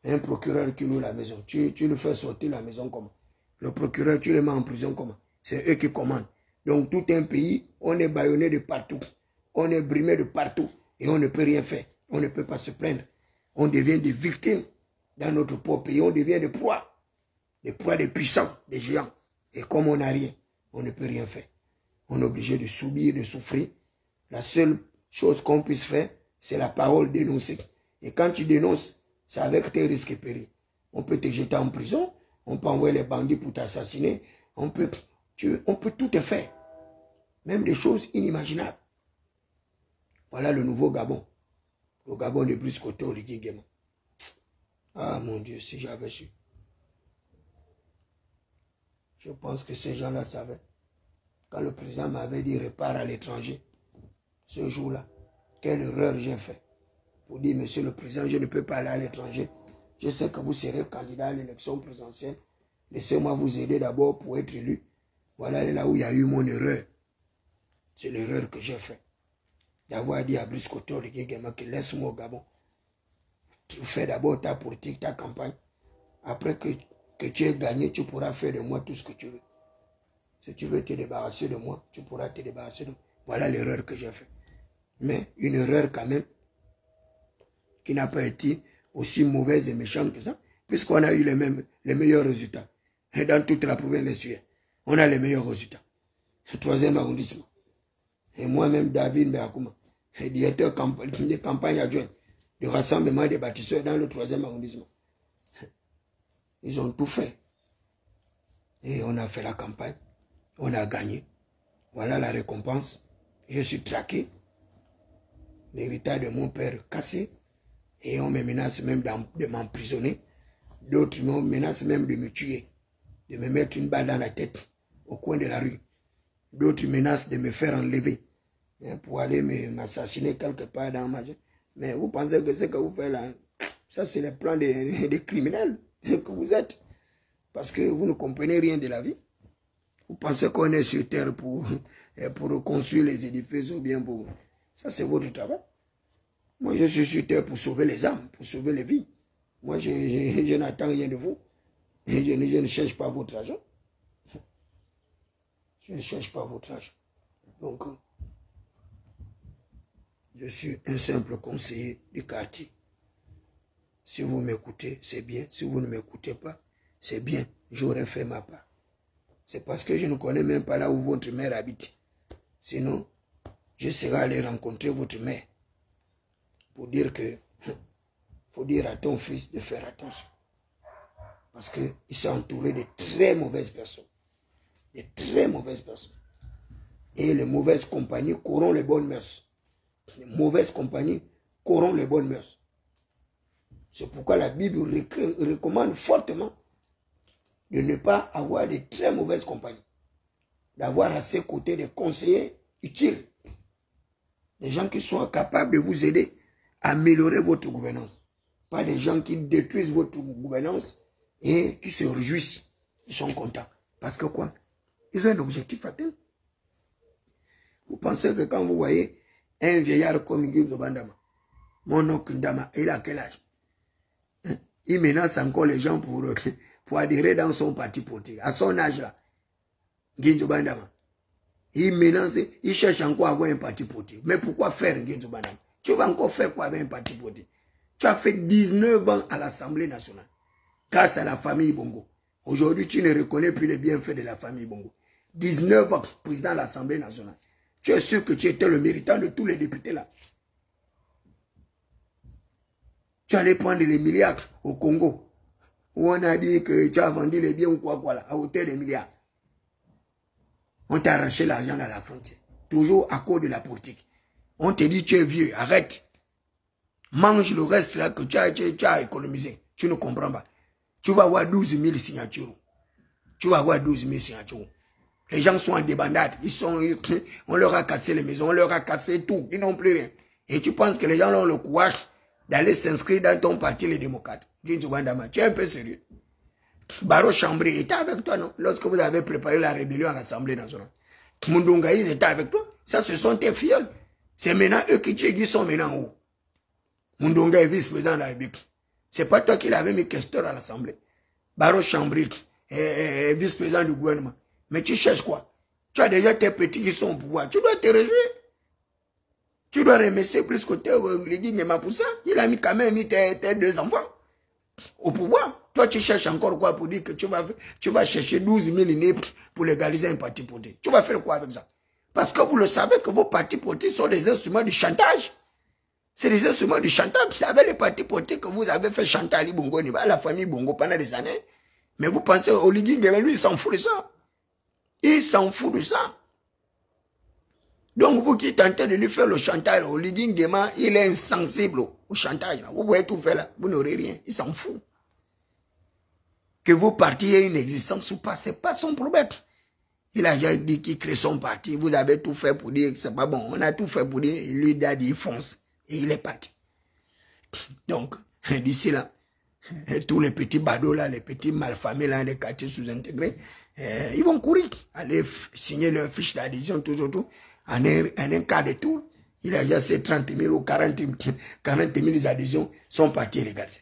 Un procureur qui loue la maison, tu le fais sortir la maison comment? Le procureur, tu le mets en prison comment? C'est eux qui commandent. Donc tout un pays, on est bâillonné de partout. On est brimé de partout. Et on ne peut rien faire. On ne peut pas se plaindre. On devient des victimes dans notre propre pays. On devient des proies. Des proies des puissants, des géants. Et comme on n'a rien, on ne peut rien faire. On est obligé de subir, de souffrir. La seule chose qu'on puisse faire, c'est la parole dénoncée. Et quand tu dénonces, c'est avec tes risques et périls. On peut te jeter en prison, on peut envoyer les bandits pour t'assassiner, on peut tout te faire. Même des choses inimaginables. Voilà le nouveau Gabon. Le Gabon de Brice Côté Oligui Nguema. Ah mon Dieu, si j'avais su. Je pense que ces gens-là savaient. Quand le président m'avait dit repart à l'étranger, ce jour-là, quelle erreur j'ai fait. Pour dire, monsieur le président, je ne peux pas aller à l'étranger. Je sais que vous serez candidat à l'élection présidentielle. Laissez-moi vous aider d'abord pour être élu. Voilà là où il y a eu mon erreur. C'est l'erreur que j'ai faite. D'avoir dit à Brice Côté Oligui Nguema que laisse-moi au Gabon. Tu fais d'abord ta politique, ta campagne. Après que tu aies gagné, tu pourras faire de moi tout ce que tu veux. Si tu veux te débarrasser de moi, tu pourras te débarrasser de moi. Voilà l'erreur que j'ai faite. Mais une erreur quand même qui n'a pas été aussi mauvaise et méchante que ça, puisqu'on a eu les meilleurs résultats. Et dans toute la province de Suède, on a les meilleurs résultats. 3e arrondissement. Et moi-même, David Mbeakouma, directeur de campagne adjoint du rassemblement des bâtisseurs dans le 3e arrondissement. Ils ont tout fait. Et on a fait la campagne. On a gagné. Voilà la récompense. Je suis traqué. L'héritage de mon père cassé. Et on me menace même de m'emprisonner. D'autres me menacent même de me tuer. De me mettre une balle dans la tête au coin de la rue. D'autres menacent de me faire enlever pour aller m'assassiner quelque part dans ma vie. Mais vous pensez que ce que vous faites là, ça c'est le plan des criminels que vous êtes. Parce que vous ne comprenez rien de la vie. Vous pensez qu'on est sur terre pour reconstruire les édifices ou bien pour... Ça c'est votre travail. Moi je suis sur terre pour sauver les âmes, pour sauver les vies. Moi je n'attends rien de vous. Je ne cherche pas votre argent. Je ne cherche pas votre argent. Donc, je suis un simple conseiller du quartier. Si vous m'écoutez, c'est bien. Si vous ne m'écoutez pas, c'est bien. J'aurais fait ma part. C'est parce que je ne connais même pas là où votre mère habite. Sinon, je serais allé rencontrer votre mère pour dire que, faut dire à ton fils de faire attention. Parce qu'il s'est entouré de très mauvaises personnes. De très mauvaises personnes. Et les mauvaises compagnies corrompent les bonnes mœurs. Les mauvaises compagnies corrompent les bonnes mœurs. C'est pourquoi la Bible recommande fortement de ne pas avoir de très mauvaises compagnies. D'avoir à ses côtés des conseillers utiles. Des gens qui sont capables de vous aider à améliorer votre gouvernance. Pas des gens qui détruisent votre gouvernance et qui se réjouissent. Ils sont contents. Parce que quoi? Ils ont un objectif atteint. Vous pensez que quand vous voyez un vieillard comme Nguinzo Bandama, mon Okundama, il a quel âge? Il menace encore les gens pour adhérer dans son parti politique. À son âge là, Nguinzo Bandama, il menace, il cherche encore à avoir un parti politique. Mais pourquoi faire Nguinzo Bandama? Tu vas encore faire quoi avec un parti politique? Tu as fait 19 ans à l'Assemblée nationale, grâce à la famille Bongo. Aujourd'hui, tu ne reconnais plus les bienfaits de la famille Bongo. 19 ans, président de l'Assemblée nationale. Tu es sûr que tu étais le méritant de tous les députés là. Tu allais prendre les milliards au Congo, où on a dit que tu as vendu les biens ou quoi là, à hauteur des milliards. On t'a arraché l'argent à la frontière. Toujours à cause de la politique. On te dit tu es vieux, arrête. Mange le reste là que tu as économisé. Tu ne comprends pas. Tu vas avoir 12 000 signatures. Tu vas avoir 12 000 signatures. Les gens sont en débandade. On leur a cassé les maisons, on leur a cassé tout. Ils n'ont plus rien. Et tu penses que les gens ont le courage d'aller s'inscrire dans ton parti, les démocrates. Tu es un peu sérieux. Baro Chambry était avec toi, non? Lorsque vous avez préparé la rébellion à l'Assemblée nationale. Mundungaïs était avec toi. Ça, ce sont tes filleuls. C'est maintenant eux qui sont maintenant où? Mundunga est vice-président de la République. C'est pas toi qui l'avais mis questeur à l'Assemblée. Baro Chambry est vice-président du gouvernement. Mais tu cherches quoi? Tu as déjà tes petits qui sont au pouvoir. Tu dois te réjouir. Tu dois remercier plus que Oligui Nguema pour ça. Il a mis quand même tes 2 enfants. au pouvoir. Toi, tu cherches encore quoi pour dire que tu vas chercher 12 000 nez pour légaliser un parti politique. Tu vas faire quoi avec ça? Parce que vous le savez que vos partis politiques sont des instruments de chantage. C'est des instruments de chantage. Avec les partis politiques que vous avez fait chanter à Ali Bongo, à la famille Bongo pendant des années. Mais vous pensez, Oligui Nguema, lui, il s'en fout de ça. Il s'en fout de ça. Donc, vous qui tentez de lui faire le chantage, Oligui Nguema, il est insensible au chantage. Vous pouvez tout faire là, vous n'aurez rien. Il s'en fout. Que vos partis aient une existence ou pas, ce n'est pas son problème. Il a déjà dit qu'il crée son parti. Vous avez tout fait pour dire que c'est pas bon. On a tout fait pour dire, et lui, il a dit, il fonce. Et il est parti. Donc, d'ici là, tous les petits badauds là, les petits malfamés là, les quartiers sous-intégrés, ils vont courir, aller signer leur fiche d'adhésion, tout. En un quart de tour, il a déjà ces 30 000 ou 40 000 adhésions, son parti est légalisé.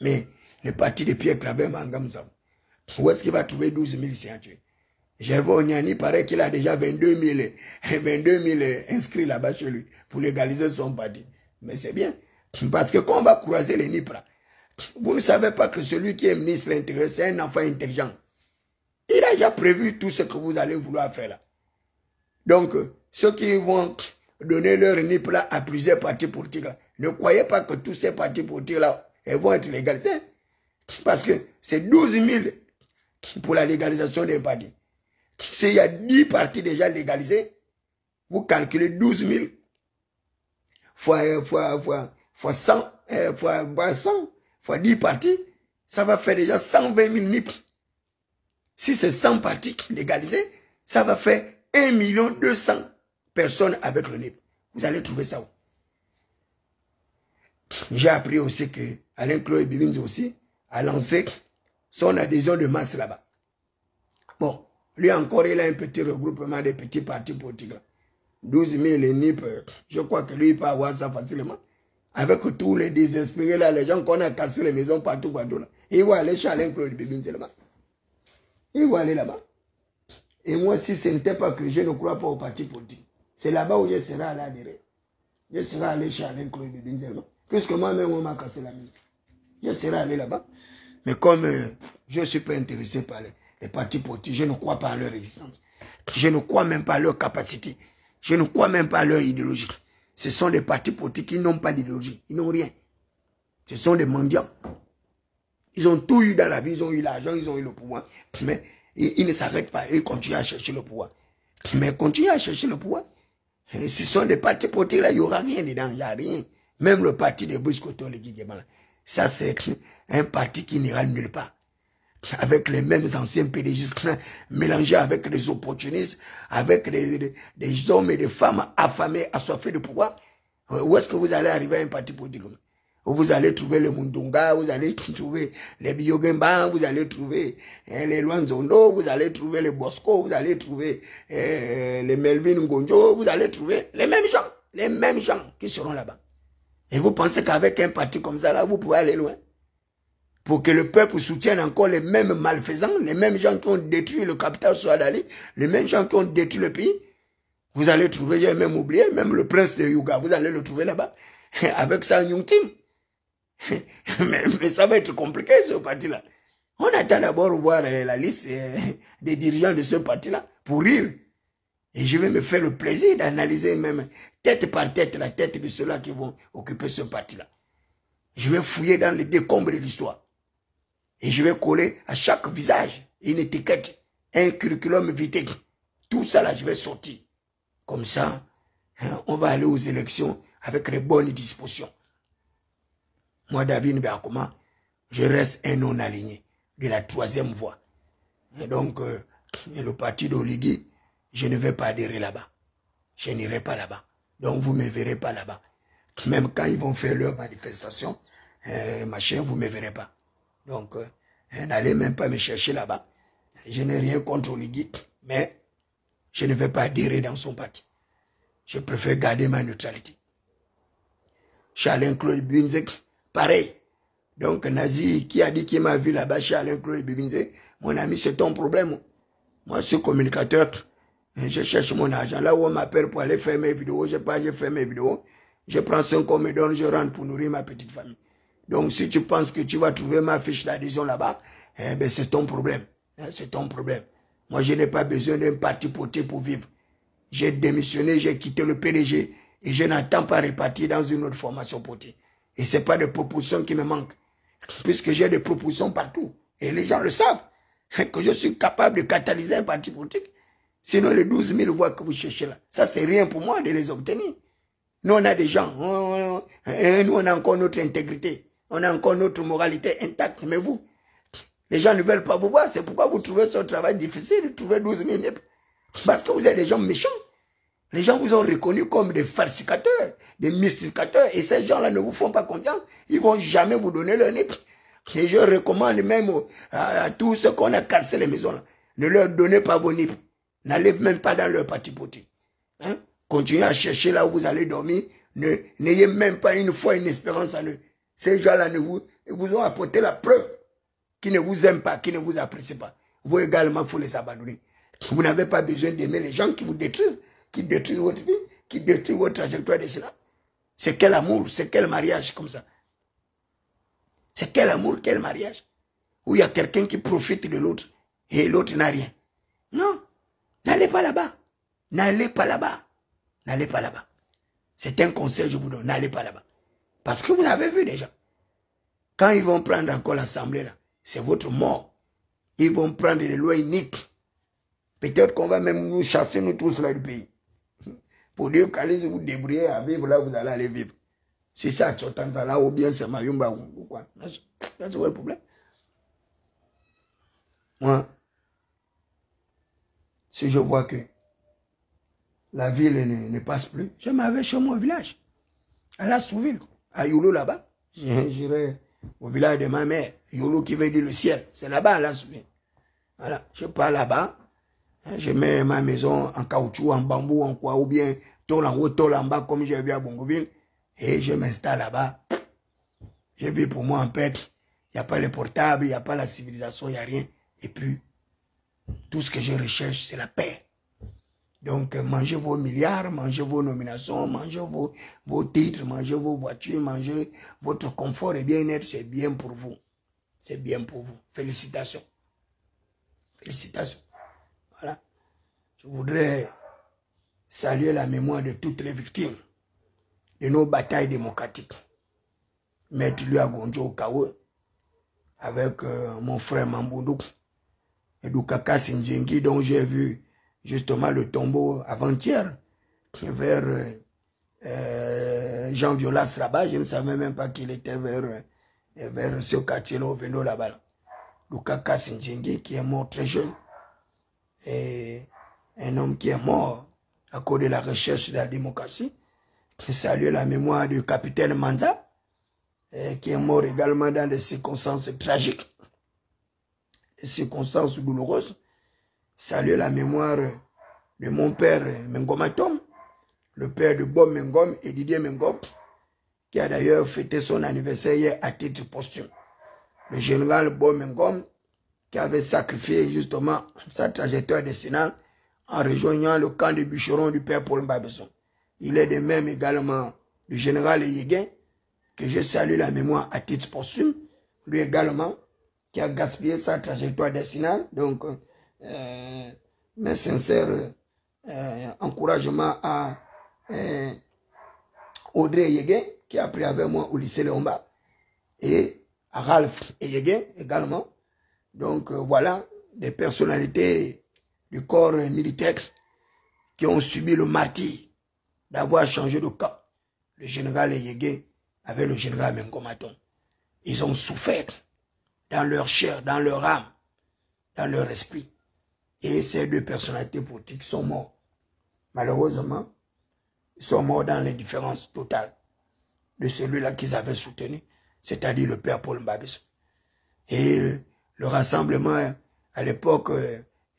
Mais le parti de Pierre Claver Mangamza, où est-ce qu'il va trouver 12 000 signatures? Gervais Onyani paraît qu'il a déjà 22 000 inscrits là-bas chez lui pour légaliser son parti. Mais c'est bien. Parce que quand on va croiser les NIPRA, vous ne savez pas que celui qui est ministre de l'Intérieur, c'est un enfant intelligent. Il a déjà prévu tout ce que vous allez vouloir faire là. Donc, ceux qui vont donner leur NIPRA à plusieurs partis politiques là, ne croyez pas que tous ces partis politiques là vont être légalisés. Parce que c'est 12 000 pour la légalisation des partis. S'il y a 10 partis déjà légalisés, vous calculez 12 000 fois 100, fois 10 partis, ça va faire déjà 120 000 NIP. Si c'est 100 partis légalisés, ça va faire 1 200 000 personnes avec le NIP. Vous allez trouver ça où? J'ai appris aussi que Alain Chloé Bibinze aussi a lancé son adhésion de masse là-bas. Bon, lui encore, il a un petit regroupement de petits partis politiques là. 12 000 NIP, je crois que lui, il peut avoir ça facilement. Avec tous les désespérés là, les gens qu'on a cassé les maisons partout là. Ils vont aller chez Alain Claude Bibinze là-bas. Ils vont aller là-bas. Et moi, si ce n'était pas que je ne crois pas au parti politique, c'est là-bas où je serai allé adhérer. Je serai allé chez Alain Claude Bibinze là-bas. Puisque moi-même, on m'a cassé la maison. Je serai allé là-bas. Mais comme je ne suis pas intéressé par les partis politiques, je ne crois pas à leur existence. Je ne crois même pas à leur capacité. Je ne crois même pas à leur idéologie. Ce sont des partis politiques qui n'ont pas d'idéologie. Ils n'ont rien. Ce sont des mendiants. Ils ont tout eu dans la vie. Ils ont eu l'argent, ils ont eu le pouvoir. Mais ils ne s'arrêtent pas. Ils continuent à chercher le pouvoir. Mais continuent à chercher le pouvoir. Et ce sont des partis politiques là. Il n'y aura rien dedans. Il n'y a rien. Même le parti de Brice Koto, le Guiguéban, ça c'est un parti qui n'ira nulle part. Avec les mêmes anciens PDGistes mélangés avec des opportunistes, avec des hommes et des femmes affamés, assoiffés de pouvoir. Où est-ce que vous allez arriver à un parti politique? Vous allez trouver les Mundunga, vous allez trouver les Biogemba, vous allez trouver les Luanzondo, vous allez trouver les Bosco, vous allez trouver les Melvin Ngonjo, vous allez trouver les mêmes gens qui seront là-bas. Et vous pensez qu'avec un parti comme ça, là, vous pouvez aller loin? Pour que le peuple soutienne encore les mêmes malfaisants, les mêmes gens qui ont détruit le capital Souadali, les mêmes gens qui ont détruit le pays, vous allez trouver, j'ai même oublié, même le prince de Yuga, vous allez le trouver là-bas, avec sa Nyung Tim. mais ça va être compliqué, ce parti-là. On attend d'abord voir la liste des dirigeants de ce parti-là, pour rire. Et je vais me faire le plaisir d'analyser même tête par tête la tête de ceux-là qui vont occuper ce parti-là. Je vais fouiller dans les décombres de l'histoire. Et je vais coller à chaque visage une étiquette, un curriculum vitae. Tout ça là, je vais sortir. Comme ça, on va aller aux élections avec les bonnes dispositions. Moi, David Nbeakoma, je reste un non aligné de la troisième voie. Et donc, le parti d'Oligui, je ne vais pas adhérer là-bas. Je n'irai pas là-bas. Donc, vous ne me verrez pas là-bas. Même quand ils vont faire leur manifestation, machin, vous ne me verrez pas. Donc, n'allez même pas me chercher là-bas. Je n'ai rien contre Oligui, mais je ne vais pas adhérer dans son parti. Je préfère garder ma neutralité. Chez Alain Claude Bibinze, pareil. Donc, Nazi qui a dit qu'il m'a vu là-bas chez Alain Claude Bibinze, mon ami, c'est ton problème. Moi, je suis communicateur. Je cherche mon argent. Là où on m'appelle pour aller faire mes vidéos, je fais mes vidéos. Je prends 5 qu'on me donne, je rentre pour nourrir ma petite famille. Donc, si tu penses que tu vas trouver ma fiche d'adhésion là-bas, eh ben, c'est ton problème. C'est ton problème. Moi, je n'ai pas besoin d'un parti politique pour vivre. J'ai démissionné, j'ai quitté le PDG et je n'attends pas repartir dans une autre formation politique. Et ce n'est pas des propositions qui me manquent, puisque j'ai des propositions partout. Et les gens le savent, que je suis capable de catalyser un parti politique. Sinon, les 12 000 voix que vous cherchez là, ça, c'est rien pour moi de les obtenir. Nous, on a des gens, nous, on a encore notre intégrité, on a encore notre moralité intacte. Mais vous, les gens ne veulent pas vous voir. C'est pourquoi vous trouvez ce travail difficile de trouver 12 000. Parce que vous êtes des gens méchants. Les gens vous ont reconnu comme des falsificateurs, des mystificateurs. Et ces gens-là ne vous font pas confiance. Ils ne vont jamais vous donner leur nip. Et je recommande même à tous ceux qu'on a cassé les maisons là, ne leur donnez pas vos nips. N'allez même pas dans leur parti politique. Hein? Continuez à chercher là où vous allez dormir. N'ayez même pas une foi, une espérance en eux. Ces gens-là vous ont apporté la preuve qu'ils ne vous aiment pas, qu'ils ne vous apprécient pas. Vous également, il faut les abandonner. Vous n'avez pas besoin d'aimer les gens qui vous détruisent, qui détruisent votre vie, qui détruisent votre trajectoire destinée. C'est quel amour, c'est quel mariage comme ça? C'est quel amour, quel mariage? Où il y a quelqu'un qui profite de l'autre et l'autre n'a rien. Non, n'allez pas là-bas. N'allez pas là-bas. N'allez pas là-bas. C'est un conseil, je vous donne, n'allez pas là-bas. Parce que vous avez vu déjà. Quand ils vont prendre encore l'Assemblée là, c'est votre mort. Ils vont prendre des lois uniques. Peut-être qu'on va même nous chasser, nous tous là du pays. Pour dire qu'allez vous débrouiller à vivre là, vous allez aller vivre. C'est ça, tu entends là, ou bien c'est Mayumba ou quoi. C'est le problème. Moi, si je vois que la ville ne passe plus, je m'en vais chez moi au village, à la Souville, à Yolo là-bas. J'irai au village de ma mère, Yolo qui veut dire le ciel. C'est là-bas, à la Souville. Voilà, je pars là-bas. Je mets ma maison en caoutchouc, en bambou, en quoi, ou bien tôle en haut, tôle en bas, comme j'ai vu à Bongoville. Et je m'installe là-bas. Je vis pour moi en paix. Il n'y a pas les portables, il n'y a pas la civilisation, il n'y a rien. Et puis, tout ce que je recherche, c'est la paix. Donc, mangez vos milliards, mangez vos nominations, mangez vos titres, mangez vos voitures, mangez votre confort et bien-être, c'est bien pour vous. C'est bien pour vous. Félicitations. Félicitations. Voilà. Je voudrais saluer la mémoire de toutes les victimes de nos batailles démocratiques. Maître Luagonjo Okawe, avec mon frère Mamboundouk, et Doukaka Sinjengi, dont j'ai vu justement le tombeau avant-hier, vers Jean Violas là-bas. Je ne savais même pas qu'il était vers ce quartier-là, au Vendo là-bas. Doukaka Sinjengi, qui est mort très jeune. Et un homme qui est mort à cause de la recherche de la démocratie. Je salue la mémoire du capitaine Manza, qui est mort également dans des circonstances tragiques, des circonstances douloureuses. Je salue la mémoire de mon père Mengomatom, le père de Bob Mengom et Didier Mengom, qui a d'ailleurs fêté son anniversaire hier à titre posthume. Le général Bob Mengom, qui avait sacrifié justement sa trajectoire décennale en rejoignant le camp de bûcherons du père Paul Mbabesson. Il est de même également le général Yéguin, que je salue la mémoire à titre posthume, lui également, qui a gaspillé sa trajectoire décennale. Donc, mes sincères encouragements à Audrey Yéguin, qui a appris avec moi au lycée Léomba, et à Ralph Yéguin également. Donc, voilà, des personnalités du corps militaire qui ont subi le martyre d'avoir changé de camp. Le général Yéguin avec le général Mengomaton. Ils ont souffert dans leur chair, dans leur âme, dans leur esprit. Et ces deux personnalités politiques sont morts. Malheureusement, ils sont morts dans l'indifférence totale de celui-là qu'ils avaient soutenu, c'est-à-dire le père Paul Mbabesson. Et le rassemblement, à l'époque,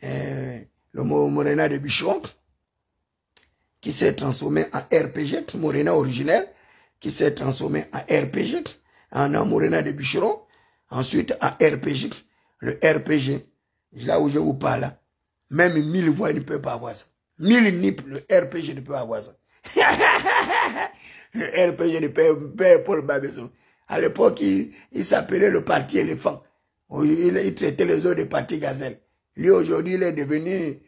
le Morena de Bichon, qui s'est transformé en RPG, Morena originel, qui s'est transformé en RPG, en Morena de Bicheron, ensuite en RPG. Le RPG, là où je vous parle, même 1000 voix ne peut pas avoir ça. 1000 NIP, le RPG ne peut pas avoir ça. Le RPG ne peut pas Paul Mbabesson. À l'époque, il s'appelait le parti éléphant. Il traitait les autres de parti gazelle. Lui, aujourd'hui, il est devenu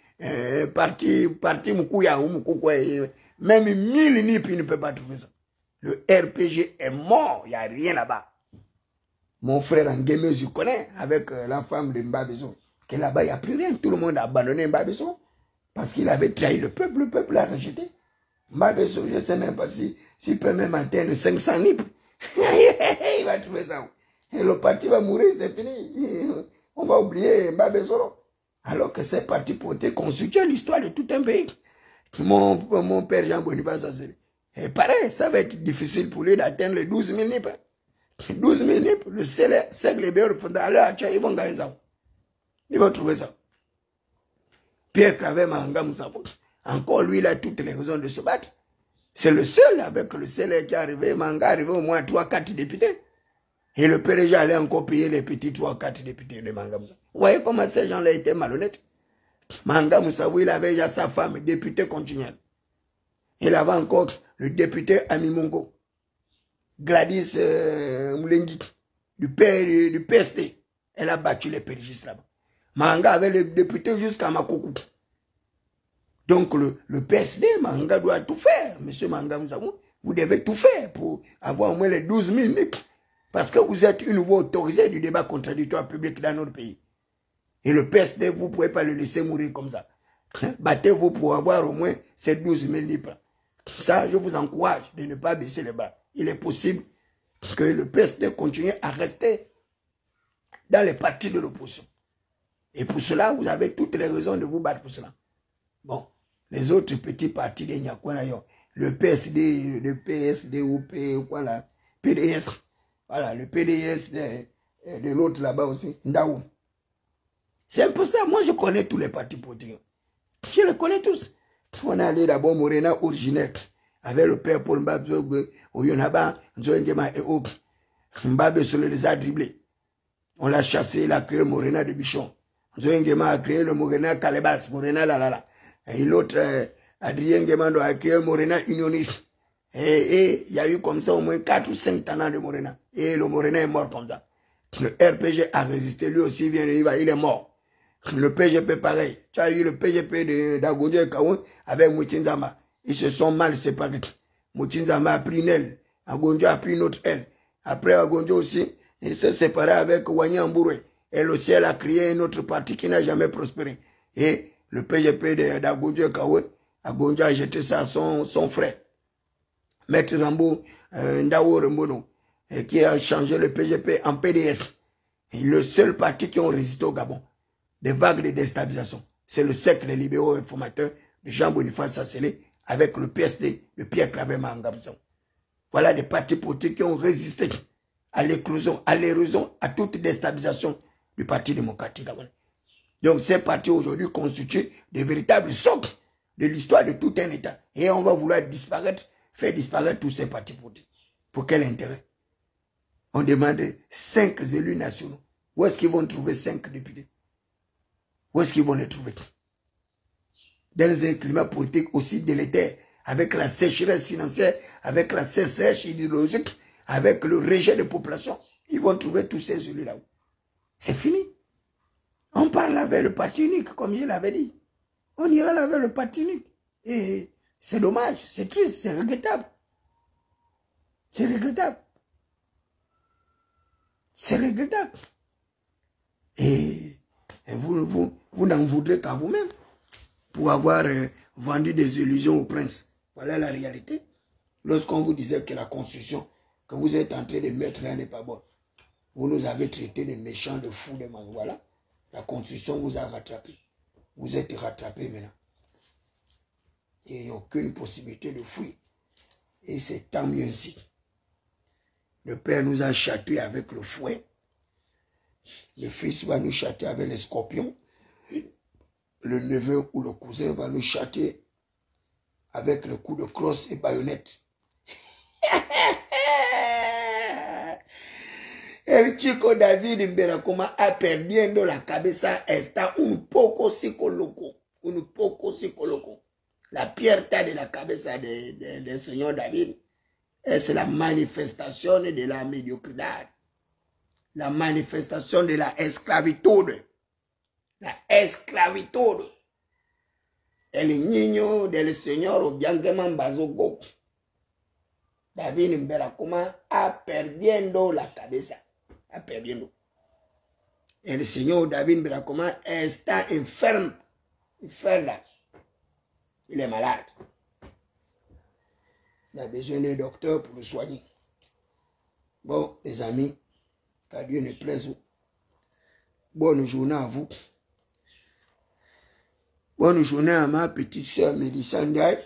parti Mukouya ou Moukoukoua. Même 1000 NIP, il ne peut pas trouver ça. Le RPG est mort, il n'y a rien là-bas. Mon frère Ngueme, je connais, avec la femme de Mbabezo, que là-bas, il n'y a plus rien. Tout le monde a abandonné Mbabezo parce qu'il avait trahi le peuple l'a rejeté. Mbabezo, je ne sais même pas s'il peut même atteindre 500 NIP. Il va trouver ça. Et le parti va mourir, c'est fini. On va oublier Mbabezo. Alors que ces partis politiques constituent l'histoire de tout un pays. Mon père Jean Boniface Asseli. Et pareil, ça va être difficile pour lui d'atteindre les 12 000 NIP. 12 000 NIP, le cercle BR fondateur, ils vont gagner ça. Ils vont trouver ça. Pierre Claver Mahanga Moussafou, encore lui, il a toutes les raisons de se battre. C'est le seul avec le CLR qui est arrivé, Mahanga arrivé au moins 3-4 députés. Et le PDG allait encore payer les petits 3-4 députés de Mahanga Moussafou. Vous voyez comment ces gens-là étaient malhonnêtes. Mahanga Moussafou, il avait déjà sa femme, député continuel. Il avait encore le député Ami Mongo, Gladys Moulengi, du PST. Elle a battu les pédigistes là-bas. Mahanga avait le député jusqu'à Makoko. Donc le PSD, Mahanga doit tout faire. Monsieur Mahanga Moussafou, vous devez tout faire pour avoir au moins les 12 000 NIP. Parce que vous êtes une voix autorisée du débat contradictoire public dans notre pays. Et le PSD, vous ne pouvez pas le laisser mourir comme ça. Battez-vous pour avoir au moins ces 12 000 NIP. Ça, je vous encourage de ne pas baisser les bras. Il est possible que le PSD continue à rester dans les partis de l'opposition. Et pour cela, vous avez toutes les raisons de vous battre pour cela. Bon, les autres petits partis de Nyakwana, le PSD, le PSDOP, voilà, PDS, voilà, le PDS de l'autre là-bas aussi, Ndaou. C'est un peu ça. Moi, je connais tous les partis politiques. Je les connais tous. On est allé d'abord Morena originaire, avec le père Paul Mbabe, Oyonaba, Nzoengema et autres. Mbabe les a dribblés. On l'a chassé, il a créé Morena de Bichon. Nzoengema a créé le Morena Calebas, Morena Lalala. Et l'autre, Adrien Gemando a créé Morena Unioniste. Et il y a eu comme ça au moins 4 ou 5 tenants de Morena. Et le Morena est mort comme ça. Le RPG a résisté, lui aussi vient, il est mort. Le PGP pareil. Tu as eu le PGP d'Agodio et Kaoun avec Moutinzama. Ils se sont mal séparés. Moutinzama a pris une aile. Agodio a pris une autre aile. Après Agodio aussi, il s'est séparé avec Wanya Ambouré. Et le ciel a créé une autre partie qui n'a jamais prospéré. Et le PGP d'Agodio et Kaoun, Agodio a jeté ça à son frère. Maître Rambo Ndao Rembono, qui a changé le PGP en PDS. Et le seul parti qui ont résisté au Gabon. Des vagues de déstabilisation. C'est le cercle des libéraux informateurs de Jean Boniface Asseli avec le PSD de Pierre Claver Mahanga Moussafou. Voilà des partis politiques qui ont résisté à l'éclosion, à l'érosion, à toute déstabilisation du Parti démocratique gabonais. Donc ces partis aujourd'hui constituent des véritables socles de l'histoire de tout un État. Et on va vouloir disparaître, faire disparaître tous ces partis politiques. Pour quel intérêt? On demande 5 élus nationaux. Où est-ce qu'ils vont trouver 5 députés? Où est-ce qu'ils vont les trouver? Dans un climat politique aussi délétère, avec la sécheresse financière, avec la sécheresse idéologique, avec le rejet des populations, ils vont trouver tous ces élus là-haut. C'est fini. On parle avec le parti unique, comme je l'avais dit. On ira avec le parti unique. Et c'est dommage, c'est triste, c'est regrettable. C'est regrettable. C'est regrettable. Et vous n'en voudrez qu'à vous-même pour avoir vendu des illusions au prince. Voilà la réalité. Lorsqu'on vous disait que la constitution que vous êtes en train de mettre là n'est pas bonne, vous nous avez traités de méchants, de fous, de mal. Voilà. La constitution vous a rattrapé. Vous êtes rattrapé maintenant. Et il n'y a aucune possibilité de fuir. Et c'est tant mieux ainsi. Le père nous a châtiés avec le fouet. Le fils va nous châtier avec les scorpions. Le neveu ou le cousin va nous châtier avec le coup de crosse et baïonnette. El chico David Mberakoma a perdiendo la cabeza está un poco psicoloco. Un poco psicoloco. La pierre de la cabeza del señor David Est-ce la manifestation de la médiocrité? La manifestation de la esclavitude? La esclavitude. El niño del Señor Obiangeman Bazogo. David Mberakuma a perdiendo la cabeza. A perdiendo. El Señor David Mberakuma está enfermo. Enfermo. Il est malade. Il a besoin d'un docteur pour le soigner. Bon, les amis, qu'à Dieu ne plaise. Bonne journée à vous. Bonne journée à ma petite soeur Mélisandai.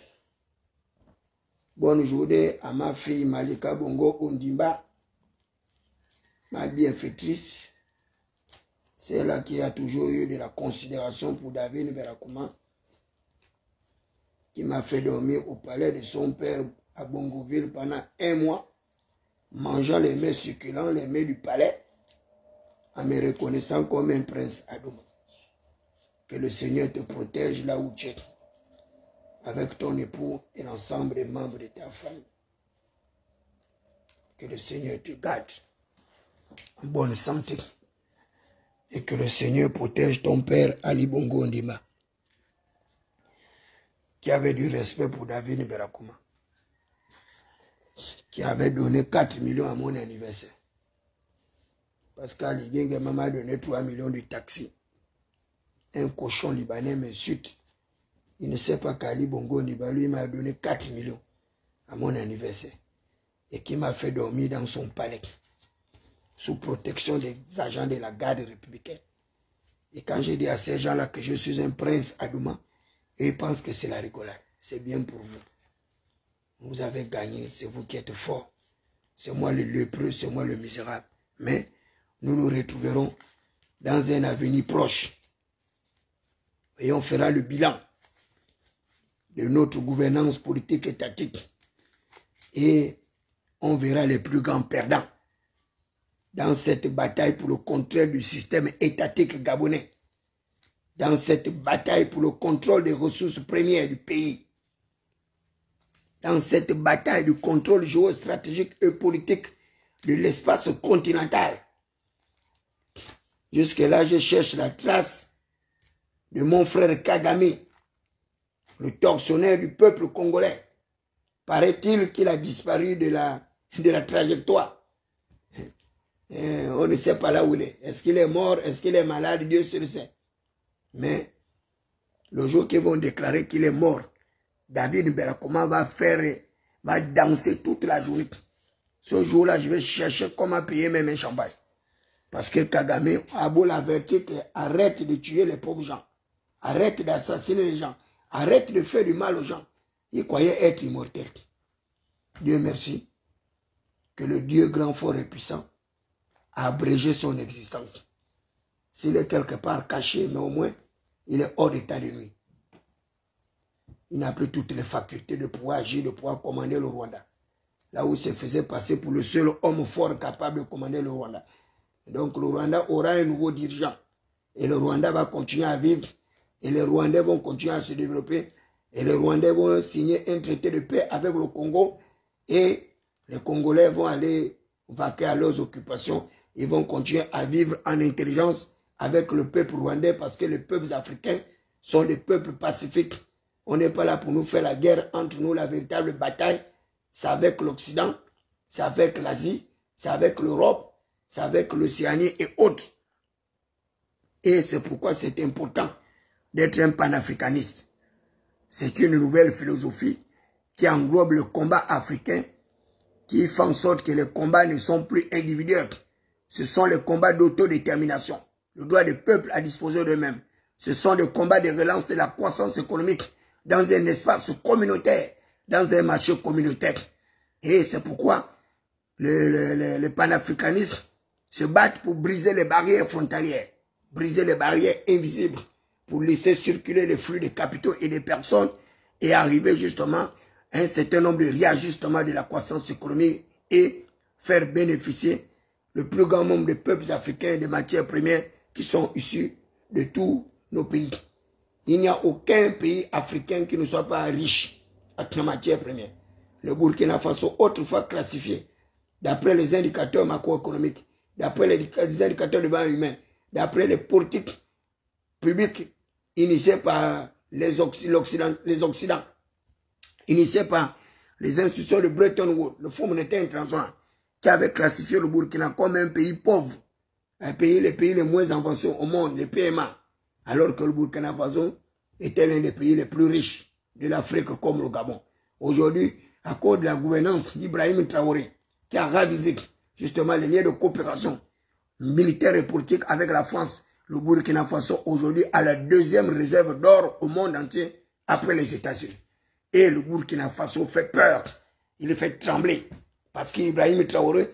Bonne journée à ma fille Malika Bongo Ondimba, ma bienfaitrice, celle qui a toujours eu de la considération pour David Mberakuma, qui m'a fait dormir au palais de son père à Bongoville pendant 1 mois, mangeant les mets succulents, les mets du palais, en me reconnaissant comme un prince Adouma. Que le Seigneur te protège là où tu es, avec ton époux et l'ensemble des membres de ta famille. Que le Seigneur te garde en bonne santé. Et que le Seigneur protège ton père Ali Bongo Ondimba, qui avait du respect pour David Mberakuma, qui avait donné 4 millions à mon anniversaire. Parce qu'Ali Genge m'a donné 3 millions de taxi. Un cochon libanais m'insulte. Il ne sait pas qu'Ali Bongo Ondimba, lui, m'a donné 4 millions à mon anniversaire. Et qui m'a fait dormir dans son palais, sous protection des agents de la garde républicaine. Et quand j'ai dit à ces gens-là que je suis un prince Adouma, ils pensent que c'est la rigolade. C'est bien pour vous. Vous avez gagné, c'est vous qui êtes fort. C'est moi le lépreux, c'est moi le misérable. Mais nous nous retrouverons dans un avenir proche. Et on fera le bilan de notre gouvernance politique étatique. Et on verra les plus grands perdants dans cette bataille pour le contrôle du système étatique gabonais, dans cette bataille pour le contrôle des ressources premières du pays, dans cette bataille du contrôle géostratégique et politique de l'espace continental. Jusque-là, je cherche la trace de mon frère Kagame, le tortionnaire du peuple congolais. Paraît-il qu'il a disparu de la trajectoire. On ne sait pas là où il est. Est-ce qu'il est mort? Est-ce qu'il est malade? Dieu seul sait. Mais le jour qu'ils vont déclarer qu'il est mort, David Mberakuma va danser toute la journée. Ce jour-là, je vais chercher comment payer même un champagne. Parce que Kagame a beau l'avertir que arrête de tuer les pauvres gens. Arrête d'assassiner les gens. Arrête de faire du mal aux gens. Il croyait être immortel. Dieu merci que le Dieu grand, fort et puissant a abrégé son existence. S'il est quelque part caché, mais au moins, il est hors d'état de nuit. Il n'a plus toutes les facultés de pouvoir agir, de pouvoir commander le Rwanda. Là où il se faisait passer pour le seul homme fort capable de commander le Rwanda. Donc le Rwanda aura un nouveau dirigeant. Et le Rwanda va continuer à vivre. Et les Rwandais vont continuer à se développer. Et les Rwandais vont signer un traité de paix avec le Congo. Et les Congolais vont aller vaquer à leurs occupations. Ils vont continuer à vivre en intelligence avec le peuple rwandais parce que les peuples africains sont des peuples pacifiques. On n'est pas là pour nous faire la guerre entre nous. La véritable bataille, c'est avec l'Occident, c'est avec l'Asie, c'est avec l'Europe, c'est avec l'Océanie et autres. Et c'est pourquoi c'est important d'être un panafricaniste. C'est une nouvelle philosophie qui englobe le combat africain, qui fait en sorte que les combats ne sont plus individuels. Ce sont les combats d'autodétermination, le droit des peuples à disposer d'eux-mêmes. Ce sont des combats de relance de la croissance économique dans un espace communautaire, dans un marché communautaire. Et c'est pourquoi les panafricanistes se battent pour briser les barrières frontalières, briser les barrières invisibles, pour laisser circuler les flux de capitaux et des personnes et arriver justement à un certain nombre de réajustements de la croissance économique et faire bénéficier le plus grand nombre de peuples africains des matières premières qui sont issues de tous nos pays. Il n'y a aucun pays africain qui ne soit pas riche en matières premières. le Burkina Faso, autrefois classifié d'après les indicateurs macroéconomiques, d'après les indicateurs de développement humain, d'après les politiques publiques initiées par les Occidents, initiées par les institutions de Bretton Woods, le Fonds monétaire international, qui avait classifié le Burkina comme un pays pauvre, les pays les moins avancés au monde, les PMA, alors que le Burkina Faso était l'un des pays les plus riches de l'Afrique comme le Gabon. Aujourd'hui, à cause de la gouvernance d'Ibrahim Traoré, qui a ravisé justement les liens de coopération militaire et politique avec la France, le Burkina Faso aujourd'hui a la deuxième réserve d'or au monde entier après les États-Unis. Et le Burkina Faso fait peur, il fait trembler, parce qu'Ibrahim Traoré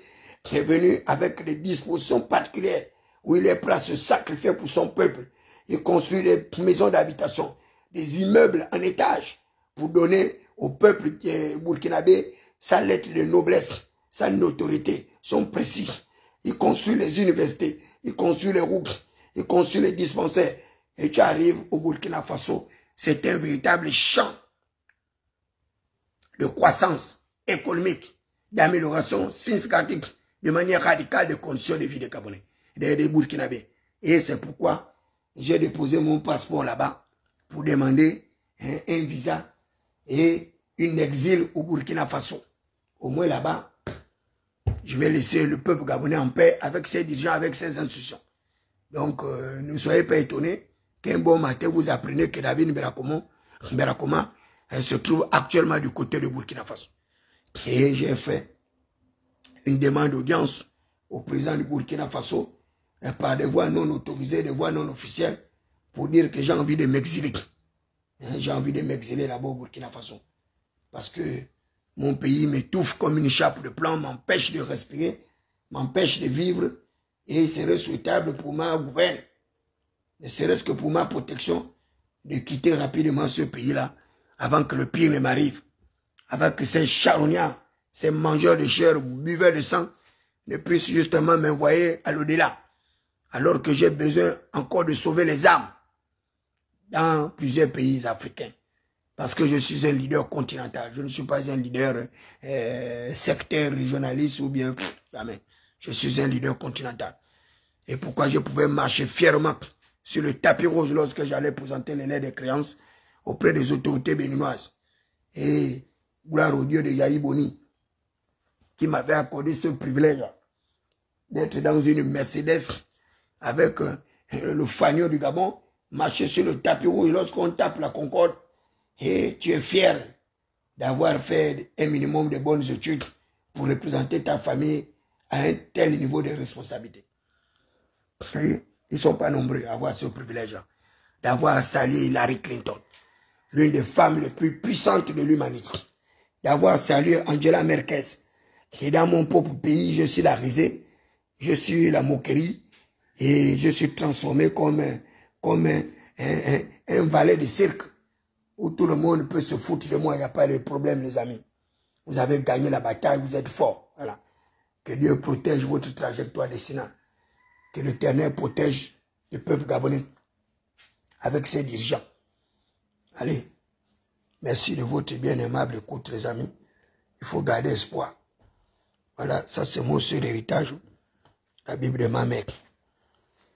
est venu avec des dispositions particulières où il est prêt à se sacrifier pour son peuple. Il construit des maisons d'habitation, des immeubles en étage pour donner au peuple burkinabé sa lettre de noblesse, sa notoriété, son prestige. Il construit les universités, il construit les routes, il construit les dispensaires. Et tu arrives au Burkina Faso, c'est un véritable champ de croissance économique, d'amélioration significative, de manière radicale des conditions de vie des Gabonais, des Burkinabés. Et c'est pourquoi j'ai déposé mon passeport là-bas pour demander un visa et une exil au Burkina Faso. Au moins là-bas, je vais laisser le peuple gabonais en paix avec ses dirigeants, avec ses institutions. Donc, ne soyez pas étonnés qu'un bon matin, vous apprenez que David Mberakoma se trouve actuellement du côté de Burkina Faso. Et j'ai fait une demande d'audience au président du Burkina Faso par des voies non autorisées, des voies non officielles, pour dire que j'ai envie de m'exiler. J'ai envie de m'exiler là-bas au Burkina Faso. Parce que mon pays m'étouffe comme une chape de plomb, m'empêche de respirer, m'empêche de vivre, et il serait souhaitable pour ma gouverne, ne serait-ce que pour ma protection, de quitter rapidement ce pays-là, avant que le pire ne m'arrive, avant que ces charognards, ces mangeurs de chair, buveurs de sang, ne puissent justement m'envoyer à l'au-delà, alors que j'ai besoin encore de sauver les âmes dans plusieurs pays africains. Parce que je suis un leader continental. Je ne suis pas un leader sectaire, régionaliste ou bien... Jamais. Je suis un leader continental. Et pourquoi je pouvais marcher fièrement sur le tapis rouge lorsque j'allais présenter les lettres de créance auprès des autorités béninoises. Et gloire au Dieu de Yahi Boni, qui m'avait accordé ce privilège d'être dans une Mercedes avec le fagnon du Gabon, marcher sur le tapis rouge lorsqu'on tape la Concorde. Et tu es fier d'avoir fait un minimum de bonnes études pour représenter ta famille à un tel niveau de responsabilité. Ils ne sont pas nombreux à avoir ce privilège-là, d'avoir salué Hillary Clinton, l'une des femmes les plus puissantes de l'humanité, d'avoir salué Angela Merkel. Et dans mon propre pays, je suis la risée, je suis la moquerie, et je suis transformé comme un valet de cirque, où tout le monde peut se foutre de moi, il n'y a pas de problème, les amis. Vous avez gagné la bataille, vous êtes forts. Voilà. Que Dieu protège votre trajectoire destinale. Que l'Éternel protège le peuple gabonais avec ses dirigeants. Allez, merci de votre bien aimable écoute, les amis. Il faut garder espoir. Voilà, ça c'est mon seul héritage, la Bible de ma mère.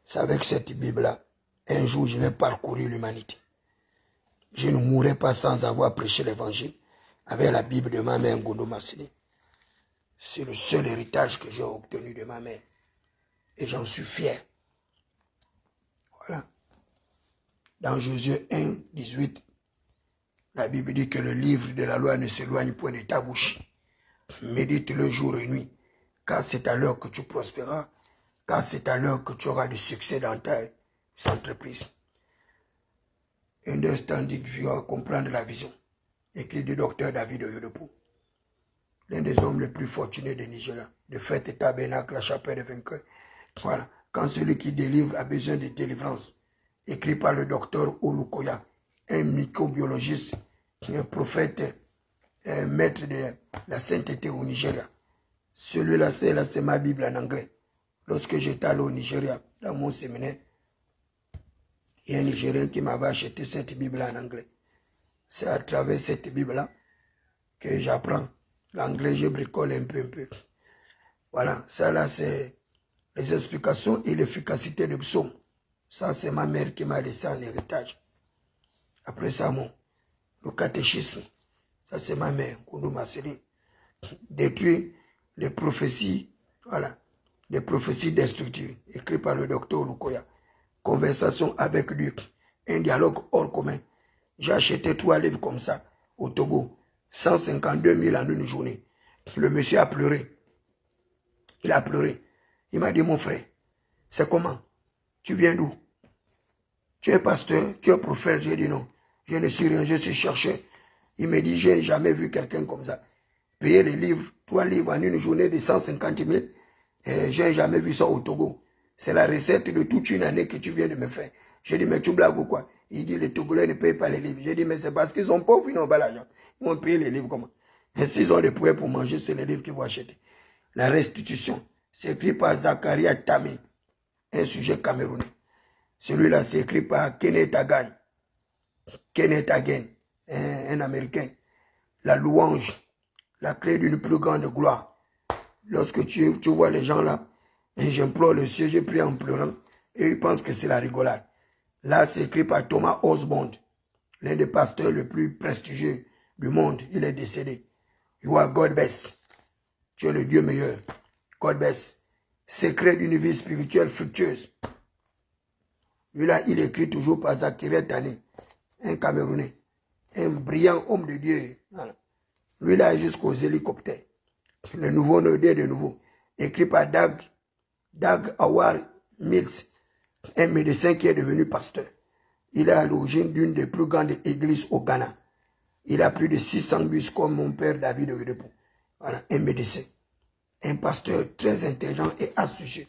C'est avec cette Bible-là, un jour je vais parcourir l'humanité. Je ne mourrai pas sans avoir prêché l'évangile avec la Bible de ma mère Ngondo Massini. C'est le seul héritage que j'ai obtenu de ma mère. Et j'en suis fier. Voilà. Dans Josué 1, 18, la Bible dit que le livre de la loi ne s'éloigne point de ta bouche. Médite-le jour et nuit, car c'est à l'heure que tu prospéreras, car c'est à l'heure que tu auras du succès dans ta entreprise. Understanding vient comprendre la vision. Écrit du docteur David Oyedepo, l'un des hommes les plus fortunés de Nigeria, de fête et tabernacle, la chapelle des vainqueurs. Voilà. Quand celui qui délivre a besoin de délivrance, écrit par le docteur Olukoya, un microbiologiste, un prophète, un maître de la sainteté au Nigeria. Celui-là, c'est ma Bible en anglais. Lorsque j'étais allé au Nigeria, dans mon séminaire, il y a un Nigérien qui m'avait acheté cette Bible en anglais. C'est à travers cette Bible-là que j'apprends L'anglais, je bricole un peu. Voilà, ça là, c'est les explications et l'efficacité du psaume. Ça, c'est ma mère qui m'a laissé en héritage. Après ça, le catéchisme. Ça, c'est ma mère, Koundou Masseli. Détruire les prophéties, voilà, les prophéties destructives, écrites par le docteur Lukoya. Conversation avec Dieu, un dialogue hors commun. J'ai acheté 3 livres comme ça au Togo, 152 000 en une journée. Le monsieur a pleuré. Il a pleuré. Il m'a dit, mon frère, c'est comment? Tu viens d'où? Tu es pasteur, tu es prophète? J'ai dit non. Je ne suis rien, je suis chercheur. Il me dit, je n'ai jamais vu quelqu'un comme ça. Payer les livres, 3 livres en une journée de 150 000. Je n'ai jamais vu ça au Togo. C'est la recette de toute une année que tu viens de me faire. J'ai dit, mais tu blagues ou quoi? Il dit, les Togolais ne payent pas les livres. J'ai dit, mais c'est parce qu'ils sont pauvres, ils n'ont pas l'argent. Ils vont payer les livres comment? Et s'ils ont des poids pour manger, c'est les livres qu'ils vont acheter. La restitution, c'est écrit par Zakaria Tami, un sujet camerounais. Celui-là, c'est écrit par Kenneth Hagin. Kenneth Hagin, un Américain. La louange, la clé d'une plus grande gloire. Lorsque tu vois les gens là, et j'implore le ciel, j'ai pris en pleurant, et ils pensent que c'est la rigolade. Là, c'est écrit par Thomas Osborne, l'un des pasteurs les plus prestigieux du monde. Il est décédé. You are God best. Tu es le Dieu meilleur. God best. Secret d'une vie spirituelle fructueuse. Lui-là, il écrit toujours par Zakaria Tani, un Camerounais, un brillant homme de Dieu. Voilà. Lui-là, jusqu'aux hélicoptères. Le nouveau Nodé de nouveau. Écrit par Dag Howard Mills, un médecin qui est devenu pasteur. Il est à l'origine d'une des plus grandes églises au Ghana. Il a plus de 600 bus comme mon père David Oyedepo. Voilà, un médecin. Un pasteur très intelligent et astucieux.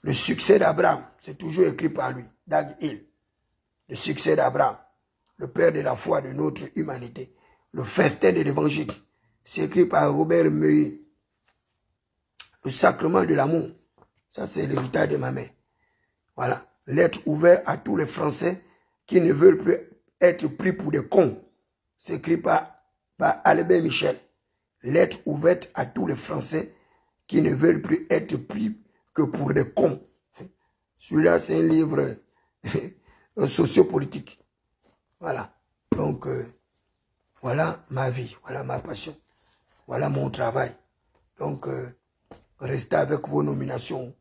Le succès d'Abraham, c'est toujours écrit par lui, Dag Hill. Le succès d'Abraham, le père de la foi de notre humanité. Le festin de l'évangile, c'est écrit par Robert Meury. Le sacrement de l'amour, ça c'est l'héritage de ma mère. Voilà, lettre ouverte à tous les Français qui ne veulent plus être pris pour des cons. C'est écrit par Albert Michel. Lettre ouverte à tous les Français qui ne veulent plus être pris que pour des cons. Celui-là, c'est un livre sociopolitique. Voilà. Donc, voilà ma vie, voilà ma passion, voilà mon travail. Donc, restez avec vos nominations,